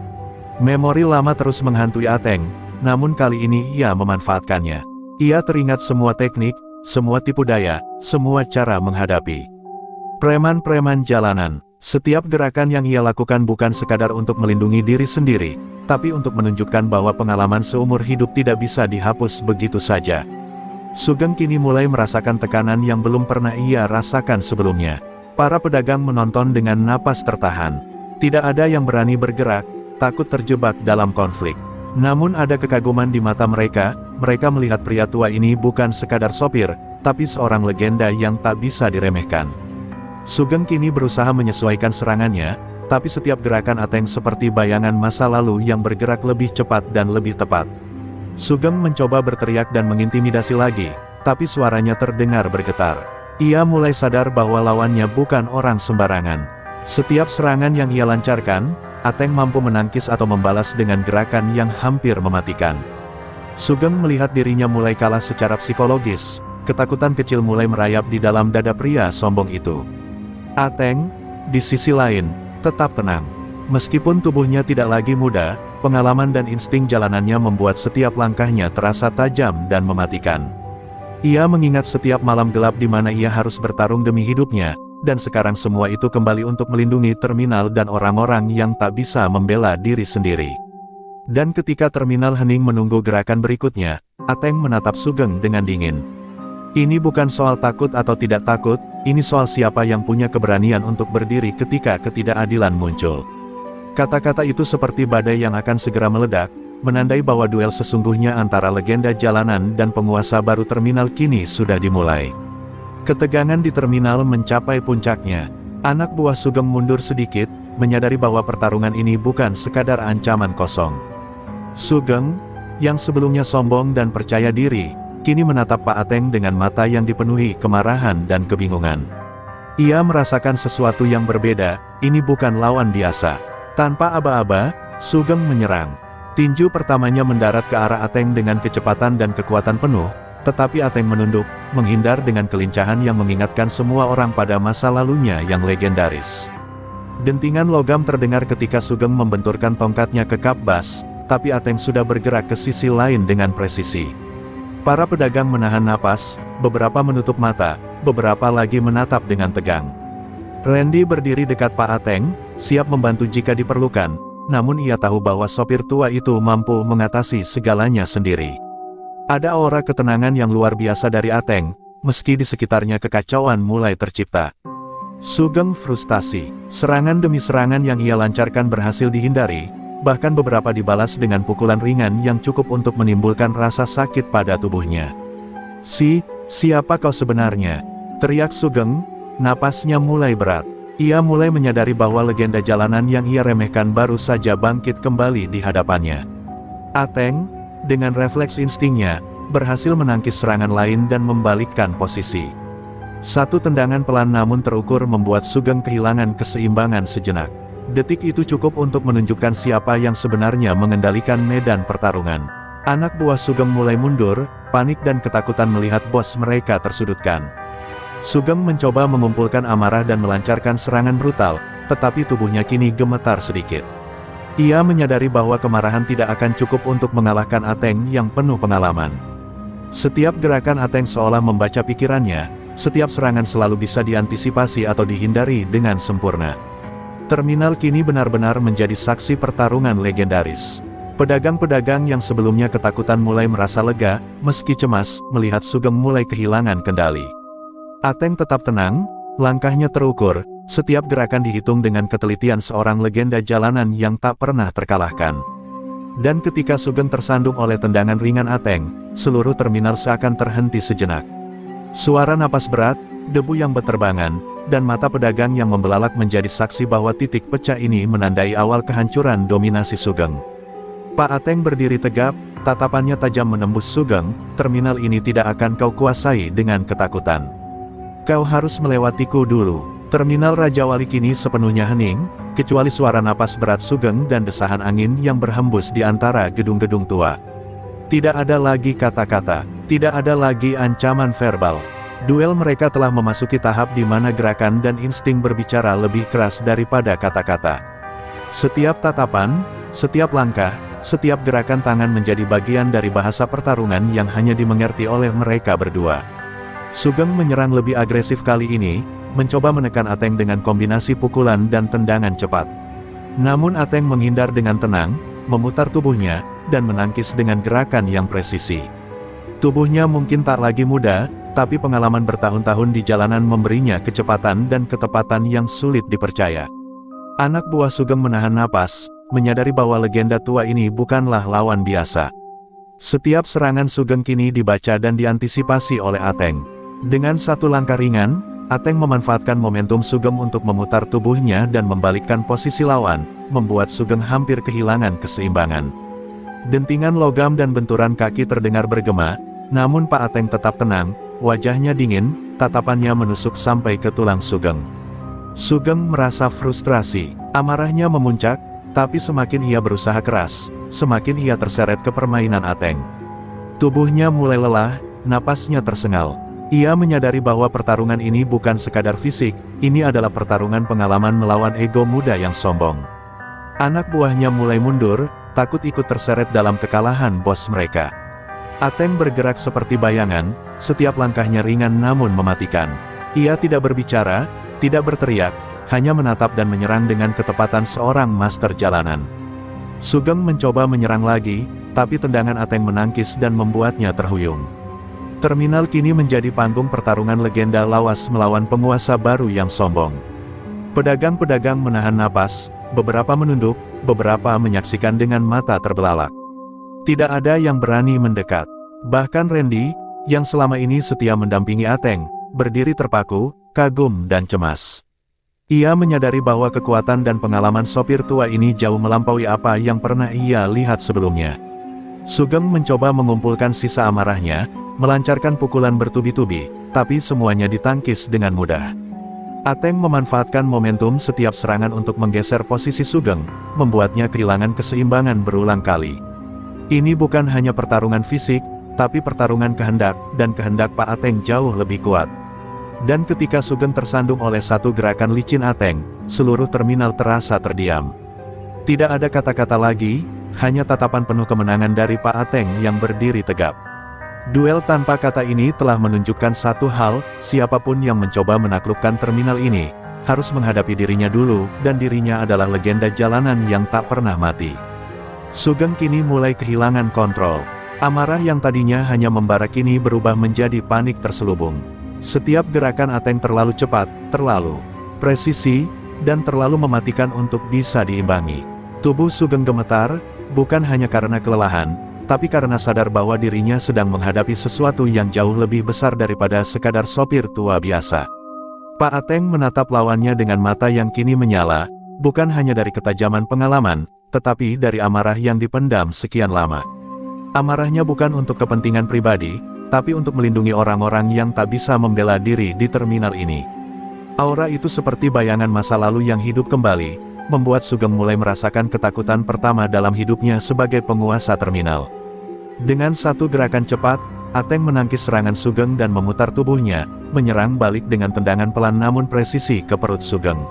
Memori lama terus menghantui Ateng, namun kali ini ia memanfaatkannya. Ia teringat semua teknik, semua tipu daya, semua cara menghadapi preman-preman jalanan. Setiap gerakan yang ia lakukan bukan sekadar untuk melindungi diri sendiri, tapi untuk menunjukkan bahwa pengalaman seumur hidup tidak bisa dihapus begitu saja. Sugeng kini mulai merasakan tekanan yang belum pernah ia rasakan sebelumnya. Para pedagang menonton dengan napas tertahan. Tidak ada yang berani bergerak, takut terjebak dalam konflik. Namun ada kekaguman di mata mereka, mereka melihat pria tua ini bukan sekadar sopir, tapi seorang legenda yang tak bisa diremehkan. Sugeng kini berusaha menyesuaikan serangannya, tapi setiap gerakan Ateng seperti bayangan masa lalu yang bergerak lebih cepat dan lebih tepat. Sugeng mencoba berteriak dan mengintimidasi lagi, tapi suaranya terdengar bergetar. Ia mulai sadar bahwa lawannya bukan orang sembarangan. Setiap serangan yang ia lancarkan, Ateng mampu menangkis atau membalas dengan gerakan yang hampir mematikan. Sugeng melihat dirinya mulai kalah secara psikologis, ketakutan kecil mulai merayap di dalam dada pria sombong itu. Ateng, di sisi lain, tetap tenang. Meskipun tubuhnya tidak lagi muda, pengalaman dan insting jalanannya membuat setiap langkahnya terasa tajam dan mematikan. Ia mengingat setiap malam gelap di mana ia harus bertarung demi hidupnya, dan sekarang semua itu kembali untuk melindungi terminal dan orang-orang yang tak bisa membela diri sendiri. Dan ketika terminal hening menunggu gerakan berikutnya, Ateng menatap Sugeng dengan dingin. Ini bukan soal takut atau tidak takut, ini soal siapa yang punya keberanian untuk berdiri ketika ketidakadilan muncul. Kata-kata itu seperti badai yang akan segera meledak, menandai bahwa duel sesungguhnya antara legenda jalanan dan penguasa baru terminal kini sudah dimulai. Ketegangan di terminal mencapai puncaknya. Anak buah Sugeng mundur sedikit, menyadari bahwa pertarungan ini bukan sekadar ancaman kosong. Sugeng, yang sebelumnya sombong dan percaya diri, kini menatap Pak Ateng dengan mata yang dipenuhi kemarahan dan kebingungan. Ia merasakan sesuatu yang berbeda, ini bukan lawan biasa. Tanpa aba-aba, Sugeng menyerang. Tinju pertamanya mendarat ke arah Ateng dengan kecepatan dan kekuatan penuh, tetapi Ateng menunduk, menghindar dengan kelincahan yang mengingatkan semua orang pada masa lalunya yang legendaris. Dentingan logam terdengar ketika Sugeng membenturkan tongkatnya ke kap bas, tapi Ateng sudah bergerak ke sisi lain dengan presisi. Para pedagang menahan napas, beberapa menutup mata, beberapa lagi menatap dengan tegang. Randy berdiri dekat Pak Ateng, siap membantu jika diperlukan, namun ia tahu bahwa sopir tua itu mampu mengatasi segalanya sendiri. Ada aura ketenangan yang luar biasa dari Ateng, meski di sekitarnya kekacauan mulai tercipta. Sugeng frustasi, serangan demi serangan yang ia lancarkan berhasil dihindari, bahkan beberapa dibalas dengan pukulan ringan yang cukup untuk menimbulkan rasa sakit pada tubuhnya. Siapa kau sebenarnya?" teriak Sugeng, napasnya mulai berat. Ia mulai menyadari bahwa legenda jalanan yang ia remehkan baru saja bangkit kembali di hadapannya. Ateng, dengan refleks instingnya, berhasil menangkis serangan lain dan membalikkan posisi. Satu tendangan pelan namun terukur membuat Sugeng kehilangan keseimbangan sejenak. Detik itu cukup untuk menunjukkan siapa yang sebenarnya mengendalikan medan pertarungan. Anak buah Sugeng mulai mundur, panik dan ketakutan melihat bos mereka tersudutkan. Sugeng mencoba mengumpulkan amarah dan melancarkan serangan brutal, tetapi tubuhnya kini gemetar sedikit. Ia menyadari bahwa kemarahan tidak akan cukup untuk mengalahkan Ateng yang penuh pengalaman. Setiap gerakan Ateng seolah membaca pikirannya, setiap serangan selalu bisa diantisipasi atau dihindari dengan sempurna. Terminal kini benar-benar menjadi saksi pertarungan legendaris. Pedagang-pedagang yang sebelumnya ketakutan mulai merasa lega, meski cemas, melihat Sugeng mulai kehilangan kendali. Ateng tetap tenang, langkahnya terukur, setiap gerakan dihitung dengan ketelitian seorang legenda jalanan yang tak pernah terkalahkan. Dan ketika Sugeng tersandung oleh tendangan ringan Ateng, seluruh terminal seakan terhenti sejenak. Suara napas berat, debu yang berterbangan, dan mata pedagang yang membelalak menjadi saksi bahwa titik pecah ini menandai awal kehancuran dominasi Sugeng. Pak Ateng berdiri tegap, tatapannya tajam menembus Sugeng, terminal ini tidak akan kau kuasai dengan ketakutan. Kau harus melewatiku dulu. Terminal Raja Wali kini sepenuhnya hening, kecuali suara napas berat Sugeng dan desahan angin yang berhembus di antara gedung-gedung tua. Tidak ada lagi kata-kata, tidak ada lagi ancaman verbal. Duel mereka telah memasuki tahap di mana gerakan dan insting berbicara lebih keras daripada kata-kata. Setiap tatapan, setiap langkah, setiap gerakan tangan menjadi bagian dari bahasa pertarungan yang hanya dimengerti oleh mereka berdua. Sugeng menyerang lebih agresif kali ini, mencoba menekan Ateng dengan kombinasi pukulan dan tendangan cepat. Namun Ateng menghindar dengan tenang, memutar tubuhnya, dan menangkis dengan gerakan yang presisi. Tubuhnya mungkin tak lagi muda, tapi pengalaman bertahun-tahun di jalanan memberinya kecepatan dan ketepatan yang sulit dipercaya. Anak buah Sugeng menahan napas, menyadari bahwa legenda tua ini bukanlah lawan biasa. Setiap serangan Sugeng kini dibaca dan diantisipasi oleh Ateng. Dengan satu langkah ringan, Ateng memanfaatkan momentum Sugeng untuk memutar tubuhnya dan membalikkan posisi lawan, membuat Sugeng hampir kehilangan keseimbangan. Dentingan logam dan benturan kaki terdengar bergema, namun Pak Ateng tetap tenang. Wajahnya dingin, tatapannya menusuk sampai ke tulang Sugeng. Sugeng merasa frustrasi, amarahnya memuncak, tapi semakin ia berusaha keras, semakin ia terseret ke permainan Ateng. Tubuhnya mulai lelah, napasnya tersengal. Ia menyadari bahwa pertarungan ini bukan sekadar fisik, ini adalah pertarungan pengalaman melawan ego muda yang sombong. Anak buahnya mulai mundur, takut ikut terseret dalam kekalahan bos mereka. Ateng bergerak seperti bayangan, setiap langkahnya ringan namun mematikan. Ia tidak berbicara, tidak berteriak, hanya menatap dan menyerang dengan ketepatan seorang master jalanan. Sugeng mencoba menyerang lagi, tapi tendangan Ateng menangkis dan membuatnya terhuyung. Terminal kini menjadi panggung pertarungan legenda lawas melawan penguasa baru yang sombong. Pedagang-pedagang menahan napas, beberapa menunduk, beberapa menyaksikan dengan mata terbelalak. Tidak ada yang berani mendekat. Bahkan Randy, yang selama ini setia mendampingi Ateng, berdiri terpaku, kagum dan cemas. Ia menyadari bahwa kekuatan dan pengalaman sopir tua ini jauh melampaui apa yang pernah ia lihat sebelumnya. Sugeng mencoba mengumpulkan sisa amarahnya, melancarkan pukulan bertubi-tubi, tapi semuanya ditangkis dengan mudah. Ateng memanfaatkan momentum setiap serangan untuk menggeser posisi Sugeng, membuatnya kehilangan keseimbangan berulang kali. Ini bukan hanya pertarungan fisik, tapi pertarungan kehendak, dan kehendak Pak Ateng jauh lebih kuat. Dan ketika Sugeng tersandung oleh satu gerakan licin Ateng, seluruh terminal terasa terdiam. Tidak ada kata-kata lagi, hanya tatapan penuh kemenangan dari Pak Ateng yang berdiri tegap. Duel tanpa kata ini telah menunjukkan satu hal, siapapun yang mencoba menaklukkan terminal ini, harus menghadapi dirinya dulu, dan dirinya adalah legenda jalanan yang tak pernah mati. Sugeng kini mulai kehilangan kontrol. Amarah yang tadinya hanya membara kini berubah menjadi panik terselubung. Setiap gerakan Ateng terlalu cepat, terlalu presisi, dan terlalu mematikan untuk bisa diimbangi. Tubuh Sugeng gemetar, bukan hanya karena kelelahan, tapi karena sadar bahwa dirinya sedang menghadapi sesuatu yang jauh lebih besar daripada sekadar sopir tua biasa. Pak Ateng menatap lawannya dengan mata yang kini menyala, bukan hanya dari ketajaman pengalaman, tetapi dari amarah yang dipendam sekian lama. Amarahnya bukan untuk kepentingan pribadi, tapi untuk melindungi orang-orang yang tak bisa membela diri di terminal ini. Aura itu seperti bayangan masa lalu yang hidup kembali, membuat Sugeng mulai merasakan ketakutan pertama dalam hidupnya sebagai penguasa terminal. Dengan satu gerakan cepat, Ateng menangkis serangan Sugeng dan memutar tubuhnya, menyerang balik dengan tendangan pelan namun presisi ke perut Sugeng.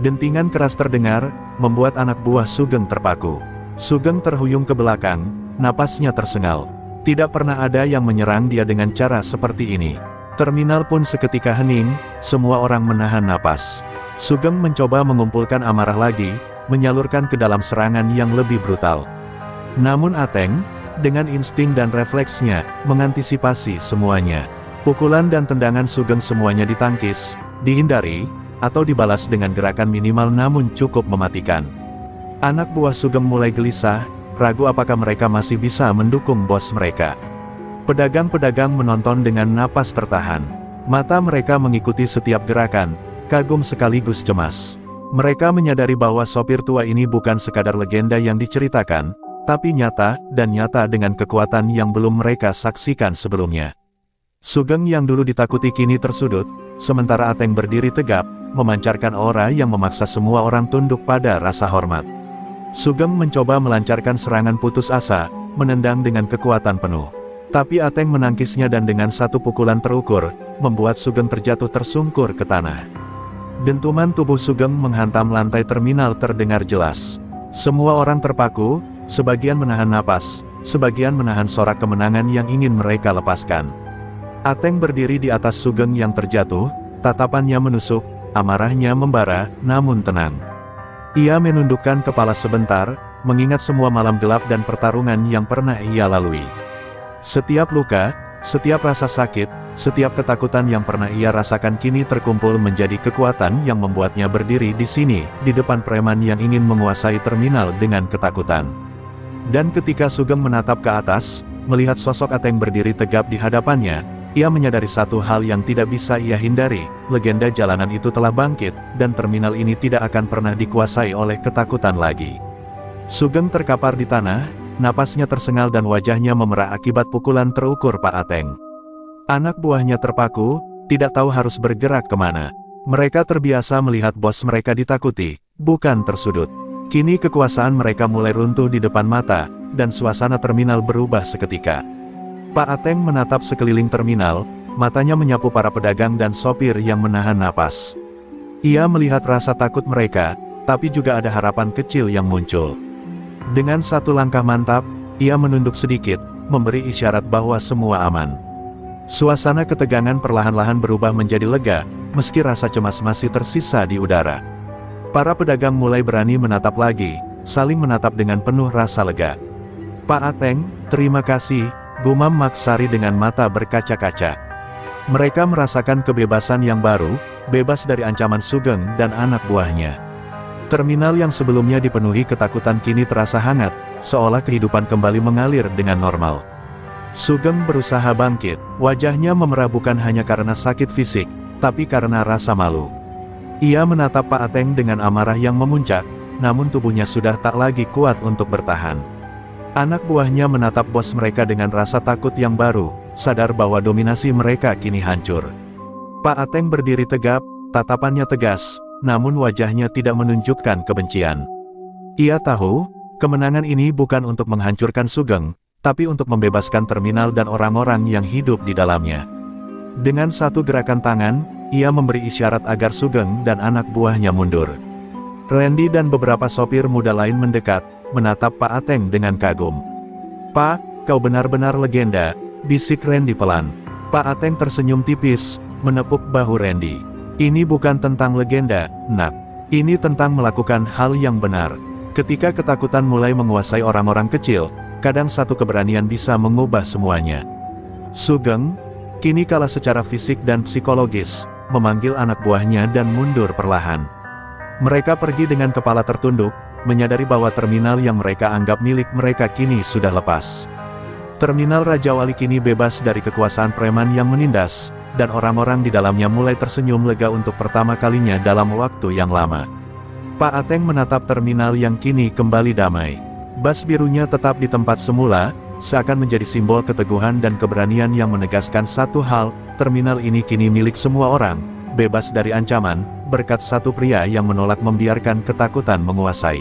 Dentingan keras terdengar, membuat anak buah Sugeng terpaku. Sugeng terhuyung ke belakang, napasnya tersengal. Tidak pernah ada yang menyerang dia dengan cara seperti ini. Terminal pun seketika hening, semua orang menahan napas. Sugeng mencoba mengumpulkan amarah lagi, menyalurkan ke dalam serangan yang lebih brutal. Namun Ateng, dengan insting dan refleksnya, mengantisipasi semuanya. Pukulan dan tendangan Sugeng semuanya ditangkis, dihindari, atau dibalas dengan gerakan minimal namun cukup mematikan. Anak buah Sugeng mulai gelisah, ragu apakah mereka masih bisa mendukung bos mereka. Pedagang-pedagang menonton dengan napas tertahan. Mata mereka mengikuti setiap gerakan, kagum sekaligus cemas. Mereka menyadari bahwa sopir tua ini bukan sekadar legenda yang diceritakan, tapi nyata, dan nyata dengan kekuatan yang belum mereka saksikan sebelumnya. Sugeng yang dulu ditakuti kini tersudut, sementara Ateng berdiri tegap, memancarkan aura yang memaksa semua orang tunduk pada rasa hormat. Sugeng mencoba melancarkan serangan putus asa, menendang dengan kekuatan penuh. Tapi Ateng menangkisnya dan dengan satu pukulan terukur, membuat Sugeng terjatuh tersungkur ke tanah. Dentuman tubuh Sugeng menghantam lantai terminal terdengar jelas. Semua orang terpaku, sebagian menahan napas, sebagian menahan sorak kemenangan yang ingin mereka lepaskan. Ateng berdiri di atas Sugeng yang terjatuh, tatapannya menusuk, amarahnya membara, namun tenang. Ia menundukkan kepala sebentar, mengingat semua malam gelap dan pertarungan yang pernah ia lalui. Setiap luka, setiap rasa sakit, setiap ketakutan yang pernah ia rasakan kini terkumpul menjadi kekuatan yang membuatnya berdiri di sini, di depan preman yang ingin menguasai terminal dengan ketakutan. Dan ketika Sugeng menatap ke atas, melihat sosok Ateng berdiri tegap di hadapannya, ia menyadari satu hal yang tidak bisa ia hindari, legenda jalanan itu telah bangkit, dan terminal ini tidak akan pernah dikuasai oleh ketakutan lagi. Sugeng terkapar di tanah, napasnya tersengal dan wajahnya memerah akibat pukulan terukur Pak Ateng. Anak buahnya terpaku, tidak tahu harus bergerak kemana. Mereka terbiasa melihat bos mereka ditakuti, bukan tersudut. Kini kekuasaan mereka mulai runtuh di depan mata, dan suasana terminal berubah seketika. Pak Ateng menatap sekeliling terminal, matanya menyapu para pedagang dan sopir yang menahan napas. Ia melihat rasa takut mereka, tapi juga ada harapan kecil yang muncul. Dengan satu langkah mantap, ia menunduk sedikit, memberi isyarat bahwa semua aman. Suasana ketegangan perlahan-lahan berubah menjadi lega, meski rasa cemas masih tersisa di udara. Para pedagang mulai berani menatap lagi, saling menatap dengan penuh rasa lega. Pak Ateng, terima kasih, gumam Maksari dengan mata berkaca-kaca. Mereka merasakan kebebasan yang baru, bebas dari ancaman Sugeng dan anak buahnya. Terminal yang sebelumnya dipenuhi ketakutan kini terasa hangat, seolah kehidupan kembali mengalir dengan normal. Sugeng berusaha bangkit, wajahnya memerah bukan hanya karena sakit fisik, tapi karena rasa malu. Ia menatap Pak Ateng dengan amarah yang memuncak, namun tubuhnya sudah tak lagi kuat untuk bertahan. Anak buahnya menatap bos mereka dengan rasa takut yang baru, sadar bahwa dominasi mereka kini hancur. Pak Ateng berdiri tegap, tatapannya tegas, namun wajahnya tidak menunjukkan kebencian. Ia tahu, kemenangan ini bukan untuk menghancurkan Sugeng, tapi untuk membebaskan terminal dan orang-orang yang hidup di dalamnya. Dengan satu gerakan tangan, ia memberi isyarat agar Sugeng dan anak buahnya mundur. Randy dan beberapa sopir muda lain mendekat, menatap Pak Ateng dengan kagum. "Pak, kau benar-benar legenda," bisik Randy pelan. Pak Ateng tersenyum tipis, menepuk bahu Randy. "Ini bukan tentang legenda, nak. Ini tentang melakukan hal yang benar." Ketika ketakutan mulai menguasai orang-orang kecil, kadang satu keberanian bisa mengubah semuanya. Sugeng, kini kalah secara fisik dan psikologis, memanggil anak buahnya dan mundur perlahan. Mereka pergi dengan kepala tertunduk, menyadari bahwa terminal yang mereka anggap milik mereka kini sudah lepas. Terminal Raja Wali kini bebas dari kekuasaan preman yang menindas, dan orang-orang di dalamnya mulai tersenyum lega untuk pertama kalinya dalam waktu yang lama. Pak Ateng menatap terminal yang kini kembali damai. Bas birunya tetap di tempat semula, seakan menjadi simbol keteguhan dan keberanian yang menegaskan satu hal, terminal ini kini milik semua orang, bebas dari ancaman, berkat satu pria yang menolak membiarkan ketakutan menguasai.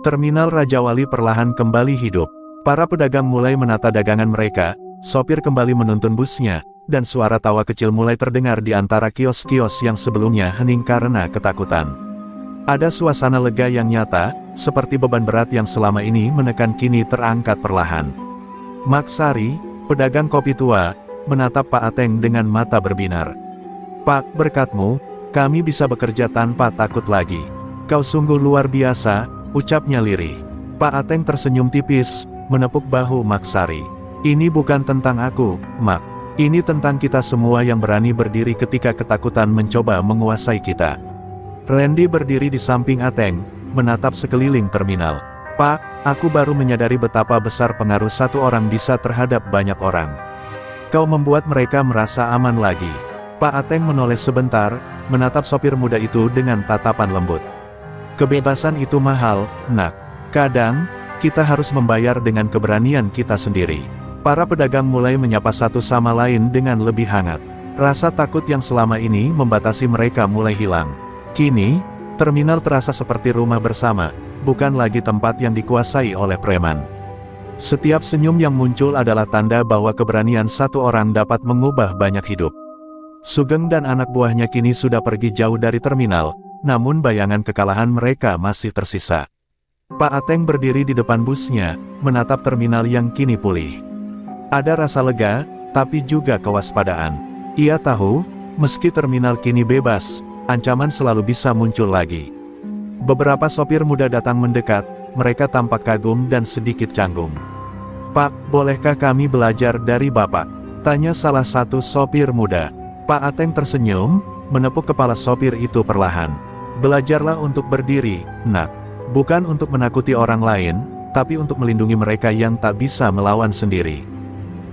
Terminal Raja Wali perlahan kembali hidup. Para pedagang mulai menata dagangan mereka, sopir kembali menuntun busnya, dan suara tawa kecil mulai terdengar di antara kios-kios yang sebelumnya hening karena ketakutan. Ada suasana lega yang nyata, seperti beban berat yang selama ini menekan kini terangkat perlahan. Maksari, pedagang kopi tua, menatap Pak Ateng dengan mata berbinar. "Pak, berkatmu, kami bisa bekerja tanpa takut lagi. Kau sungguh luar biasa," ucapnya lirih. Pak Ateng tersenyum tipis, menepuk bahu Maksari. "Ini bukan tentang aku, Mak. Ini tentang kita semua yang berani berdiri ketika ketakutan mencoba menguasai kita." Randy berdiri di samping Ateng, menatap sekeliling terminal. "Pak, aku baru menyadari betapa besar pengaruh satu orang bisa terhadap banyak orang. Kau membuat mereka merasa aman lagi." Pak Ateng menoleh sebentar, menatap sopir muda itu dengan tatapan lembut. "Kebebasan itu mahal, nak. Kadang, kita harus membayar dengan keberanian kita sendiri." Para pedagang mulai menyapa satu sama lain dengan lebih hangat. Rasa takut yang selama ini membatasi mereka mulai hilang. Kini, terminal terasa seperti rumah bersama, bukan lagi tempat yang dikuasai oleh preman. Setiap senyum yang muncul adalah tanda bahwa keberanian satu orang dapat mengubah banyak hidup. Sugeng dan anak buahnya kini sudah pergi jauh dari terminal, namun bayangan kekalahan mereka masih tersisa. Pak Ateng berdiri di depan busnya, menatap terminal yang kini pulih. Ada rasa lega, tapi juga kewaspadaan. Ia tahu, meski terminal kini bebas, ancaman selalu bisa muncul lagi. Beberapa sopir muda datang mendekat, mereka tampak kagum dan sedikit canggung. "Pak, bolehkah kami belajar dari Bapak?" tanya salah satu sopir muda. Pak Ateng tersenyum, menepuk kepala sopir itu perlahan. "Belajarlah untuk berdiri, nak. Bukan untuk menakuti orang lain, tapi untuk melindungi mereka yang tak bisa melawan sendiri."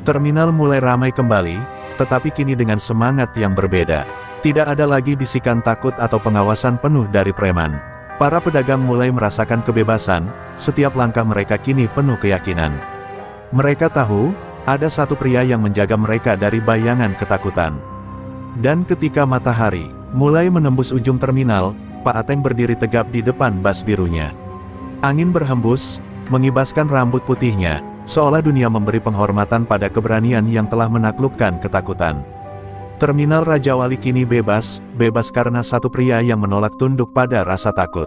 Terminal mulai ramai kembali, tetapi kini dengan semangat yang berbeda. Tidak ada lagi bisikan takut atau pengawasan penuh dari preman. Para pedagang mulai merasakan kebebasan, setiap langkah mereka kini penuh keyakinan. Mereka tahu, ada satu pria yang menjaga mereka dari bayangan ketakutan. Dan ketika matahari mulai menembus ujung terminal, Pak Ateng berdiri tegap di depan bas birunya. Angin berhembus, mengibaskan rambut putihnya, seolah dunia memberi penghormatan pada keberanian yang telah menaklukkan ketakutan. Terminal Raja Wali kini bebas karena satu pria yang menolak tunduk pada rasa takut.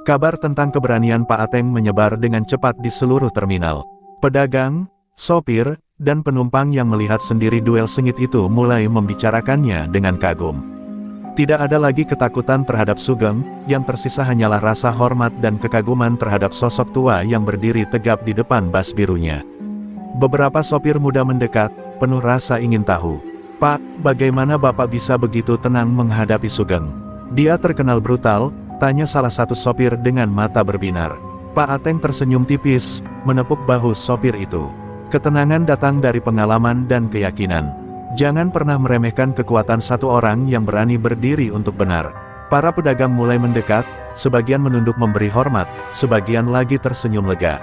Kabar tentang keberanian Pak Ateng menyebar dengan cepat di seluruh terminal. Pedagang, sopir, dan penumpang yang melihat sendiri duel sengit itu mulai membicarakannya dengan kagum. Tidak ada lagi ketakutan terhadap Sugeng, yang tersisa hanyalah rasa hormat dan kekaguman terhadap sosok tua yang berdiri tegap di depan bas birunya. Beberapa sopir muda mendekat, penuh rasa ingin tahu. "Pak, bagaimana Bapak bisa begitu tenang menghadapi Sugeng? Dia terkenal brutal," tanya salah satu sopir dengan mata berbinar. Pak Ateng tersenyum tipis, menepuk bahu sopir itu. "Ketenangan datang dari pengalaman dan keyakinan. Jangan pernah meremehkan kekuatan satu orang yang berani berdiri untuk benar." Para pedagang mulai mendekat, sebagian menunduk memberi hormat, sebagian lagi tersenyum lega.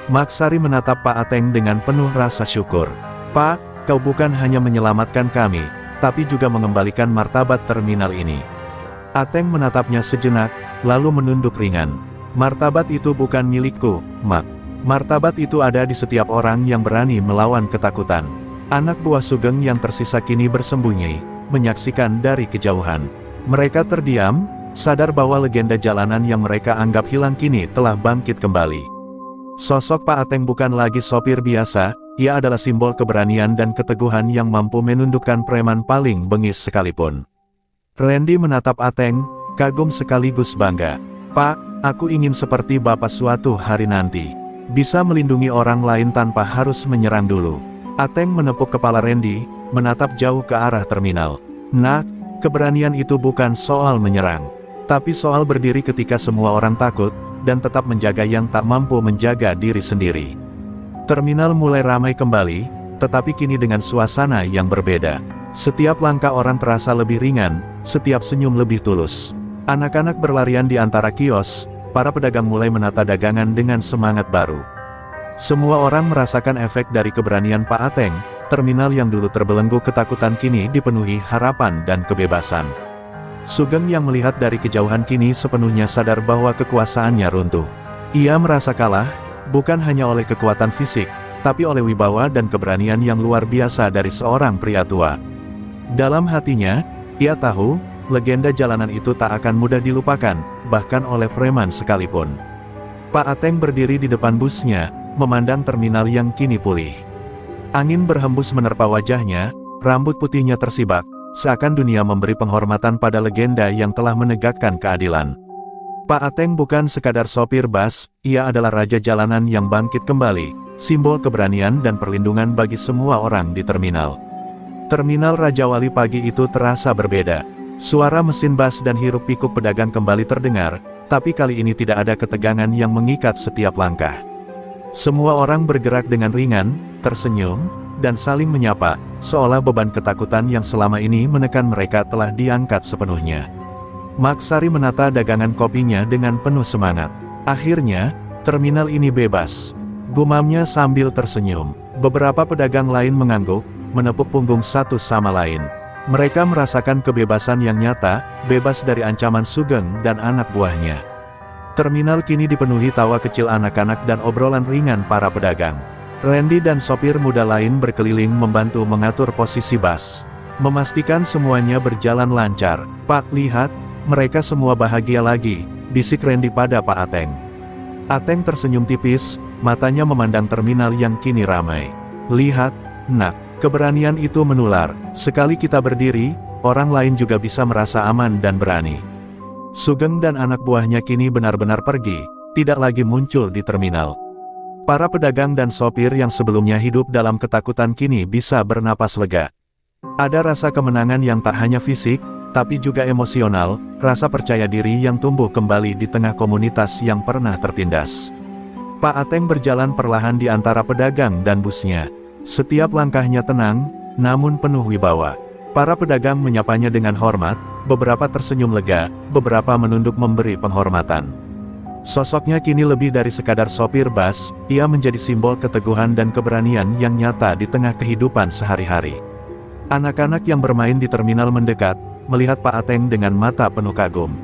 Maksari menatap Pak Ateng dengan penuh rasa syukur. "Pak, kau bukan hanya menyelamatkan kami, tapi juga mengembalikan martabat terminal ini." Ateng menatapnya sejenak, lalu menunduk ringan. "Martabat itu bukan milikku, Mak. Martabat itu ada di setiap orang yang berani melawan ketakutan." Anak buah Sugeng yang tersisa kini bersembunyi, menyaksikan dari kejauhan. Mereka terdiam, sadar bahwa legenda jalanan yang mereka anggap hilang kini telah bangkit kembali. Sosok Pak Ateng bukan lagi sopir biasa, ia adalah simbol keberanian dan keteguhan yang mampu menundukkan preman paling bengis sekalipun. Randy menatap Ateng, kagum sekaligus bangga. "Pak, aku ingin seperti Bapak suatu hari nanti. Bisa melindungi orang lain tanpa harus menyerang dulu." Ateng menepuk kepala Randy, menatap jauh ke arah terminal. "Nak, keberanian itu bukan soal menyerang, tapi soal berdiri ketika semua orang takut, dan tetap menjaga yang tak mampu menjaga diri sendiri." Terminal mulai ramai kembali, tetapi kini dengan suasana yang berbeda. Setiap langkah orang terasa lebih ringan, setiap senyum lebih tulus. Anak-anak berlarian di antara kios, para pedagang mulai menata dagangan dengan semangat baru. Semua orang merasakan efek dari keberanian Pak Ateng. Terminal yang dulu terbelenggu ketakutan kini dipenuhi harapan dan kebebasan. Sugeng yang melihat dari kejauhan kini sepenuhnya sadar bahwa kekuasaannya runtuh. Ia merasa kalah, bukan hanya oleh kekuatan fisik, tapi oleh wibawa dan keberanian yang luar biasa dari seorang pria tua. Dalam hatinya, ia tahu, legenda jalanan itu tak akan mudah dilupakan, bahkan oleh preman sekalipun. Pak Ateng berdiri di depan busnya, memandang terminal yang kini pulih. Angin berhembus menerpa wajahnya, rambut putihnya tersibak, seakan dunia memberi penghormatan pada legenda yang telah menegakkan keadilan. Pak Ateng bukan sekadar sopir bus, ia adalah raja jalanan yang bangkit kembali, simbol keberanian dan perlindungan bagi semua orang di terminal. Terminal Raja Wali pagi itu terasa berbeda. Suara mesin bus dan hiruk pikuk pedagang kembali terdengar, tapi kali ini tidak ada ketegangan yang mengikat setiap langkah. Semua orang bergerak dengan ringan, tersenyum, dan saling menyapa, seolah beban ketakutan yang selama ini menekan mereka telah diangkat sepenuhnya. Maksari menata dagangan kopinya dengan penuh semangat. "Akhirnya, terminal ini bebas," gumamnya sambil tersenyum. Beberapa pedagang lain mengangguk, menepuk punggung satu sama lain. Mereka merasakan kebebasan yang nyata, bebas dari ancaman Sugeng dan anak buahnya. Terminal kini dipenuhi tawa kecil anak-anak dan obrolan ringan para pedagang. Randy dan sopir muda lain berkeliling membantu mengatur posisi bus, memastikan semuanya berjalan lancar. "Pak, lihat, mereka semua bahagia lagi," bisik Randy pada Pak Ateng. Ateng tersenyum tipis, matanya memandang terminal yang kini ramai. "Lihat, Nak, keberanian itu menular. Sekali kita berdiri, orang lain juga bisa merasa aman dan berani." Sugeng dan anak buahnya kini benar-benar pergi, tidak lagi muncul di terminal. Para pedagang dan sopir yang sebelumnya hidup dalam ketakutan kini bisa bernapas lega. Ada rasa kemenangan yang tak hanya fisik, tapi juga emosional, rasa percaya diri yang tumbuh kembali di tengah komunitas yang pernah tertindas. Pak Ateng berjalan perlahan di antara pedagang dan busnya. Setiap langkahnya tenang, namun penuh wibawa. Para pedagang menyapanya dengan hormat, beberapa tersenyum lega, beberapa menunduk memberi penghormatan. Sosoknya kini lebih dari sekadar sopir bus, ia menjadi simbol keteguhan dan keberanian yang nyata di tengah kehidupan sehari-hari. Anak-anak yang bermain di terminal mendekat, melihat Pak Ateng dengan mata penuh kagum.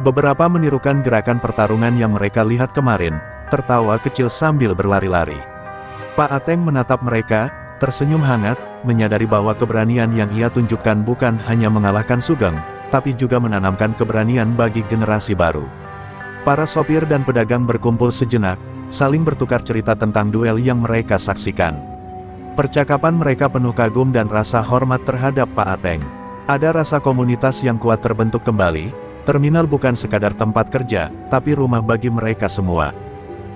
Beberapa menirukan gerakan pertarungan yang mereka lihat kemarin, tertawa kecil sambil berlari-lari. Pak Ateng menatap mereka, tersenyum hangat, menyadari bahwa keberanian yang ia tunjukkan bukan hanya mengalahkan Sugeng, tapi juga menanamkan keberanian bagi generasi baru. Para sopir dan pedagang berkumpul sejenak, saling bertukar cerita tentang duel yang mereka saksikan. Percakapan mereka penuh kagum dan rasa hormat terhadap Pak Ateng. Ada rasa komunitas yang kuat terbentuk kembali, terminal bukan sekadar tempat kerja, tapi rumah bagi mereka semua.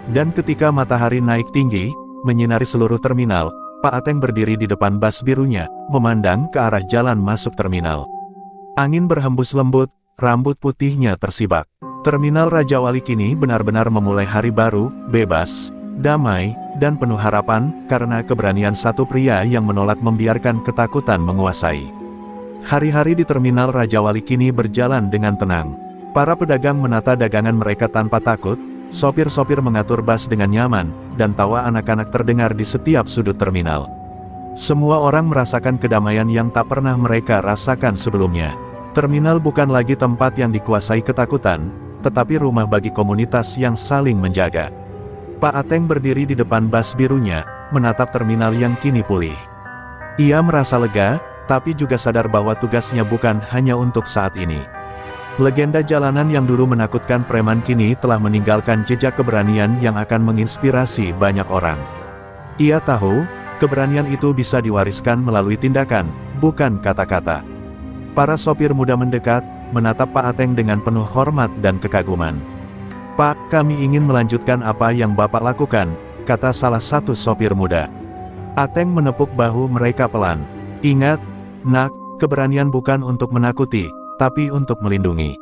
Dan ketika matahari naik tinggi, menyinari seluruh terminal, Pak Ateng berdiri di depan bus birunya, memandang ke arah jalan masuk terminal. Angin berhembus lembut, rambut putihnya tersibak. Terminal Raja Wali kini benar-benar memulai hari baru, bebas, damai, dan penuh harapan, karena keberanian satu pria yang menolak membiarkan ketakutan menguasai. Hari-hari di terminal Raja Wali kini berjalan dengan tenang. Para pedagang menata dagangan mereka tanpa takut, sopir-sopir mengatur bus dengan nyaman, dan tawa anak-anak terdengar di setiap sudut terminal. Semua orang merasakan kedamaian yang tak pernah mereka rasakan sebelumnya. Terminal bukan lagi tempat yang dikuasai ketakutan, tetapi rumah bagi komunitas yang saling menjaga. Pak Ateng berdiri di depan bus birunya, menatap terminal yang kini pulih. Ia merasa lega, tapi juga sadar bahwa tugasnya bukan hanya untuk saat ini. Legenda jalanan yang dulu menakutkan preman kini telah meninggalkan jejak keberanian yang akan menginspirasi banyak orang. Ia tahu, keberanian itu bisa diwariskan melalui tindakan, bukan kata-kata. Para sopir muda mendekat, menatap Pak Ateng dengan penuh hormat dan kekaguman. "Pak, kami ingin melanjutkan apa yang Bapak lakukan," kata salah satu sopir muda. Ateng menepuk bahu mereka pelan. "Ingat, nak, keberanian bukan untuk menakuti, tapi untuk melindungi.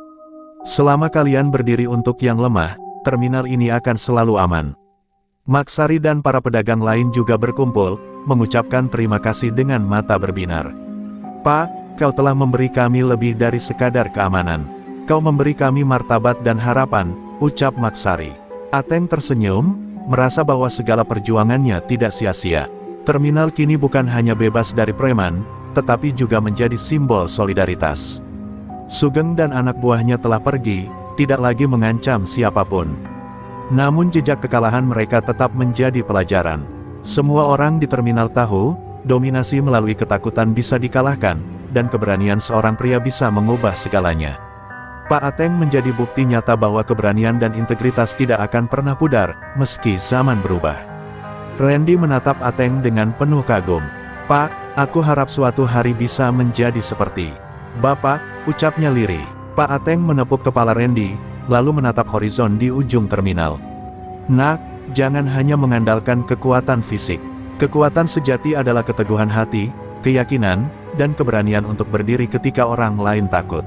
Selama kalian berdiri untuk yang lemah, terminal ini akan selalu aman." Maksari dan para pedagang lain juga berkumpul, mengucapkan terima kasih dengan mata berbinar. "Pak, kau telah memberi kami lebih dari sekadar keamanan. Kau memberi kami martabat dan harapan," ucap Maksari. Ateng tersenyum, merasa bahwa segala perjuangannya tidak sia-sia. Terminal kini bukan hanya bebas dari preman, tetapi juga menjadi simbol solidaritas. Sugeng dan anak buahnya telah pergi, tidak lagi mengancam siapapun. Namun jejak kekalahan mereka tetap menjadi pelajaran. Semua orang di terminal tahu, dominasi melalui ketakutan bisa dikalahkan, dan keberanian seorang pria bisa mengubah segalanya. Pak Ateng menjadi bukti nyata bahwa keberanian dan integritas tidak akan pernah pudar, meski zaman berubah. Randy menatap Ateng dengan penuh kagum. "Pak, aku harap suatu hari bisa menjadi seperti Bapak," ucapnya lirih. Pak Ateng menepuk kepala Randy, lalu menatap horizon di ujung terminal. "Nak, jangan hanya mengandalkan kekuatan fisik. Kekuatan sejati adalah keteguhan hati, keyakinan, dan keberanian untuk berdiri ketika orang lain takut."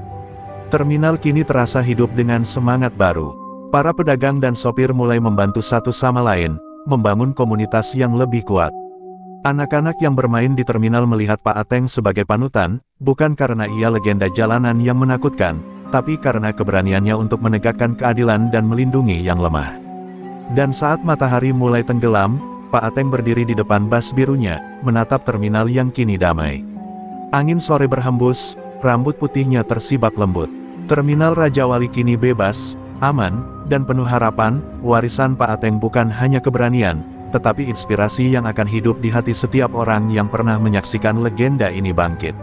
Terminal kini terasa hidup dengan semangat baru. Para pedagang dan sopir mulai membantu satu sama lain, membangun komunitas yang lebih kuat. Anak-anak yang bermain di terminal melihat Pak Ateng sebagai panutan, bukan karena ia legenda jalanan yang menakutkan, tapi karena keberaniannya untuk menegakkan keadilan dan melindungi yang lemah. Dan saat matahari mulai tenggelam, Pak Ateng berdiri di depan bus birunya, menatap terminal yang kini damai. Angin sore berhembus, rambut putihnya tersibak lembut. Terminal Raja Wali kini bebas, aman, dan penuh harapan. Warisan Pak Ateng bukan hanya keberanian, tetapi inspirasi yang akan hidup di hati setiap orang yang pernah menyaksikan legenda ini bangkit.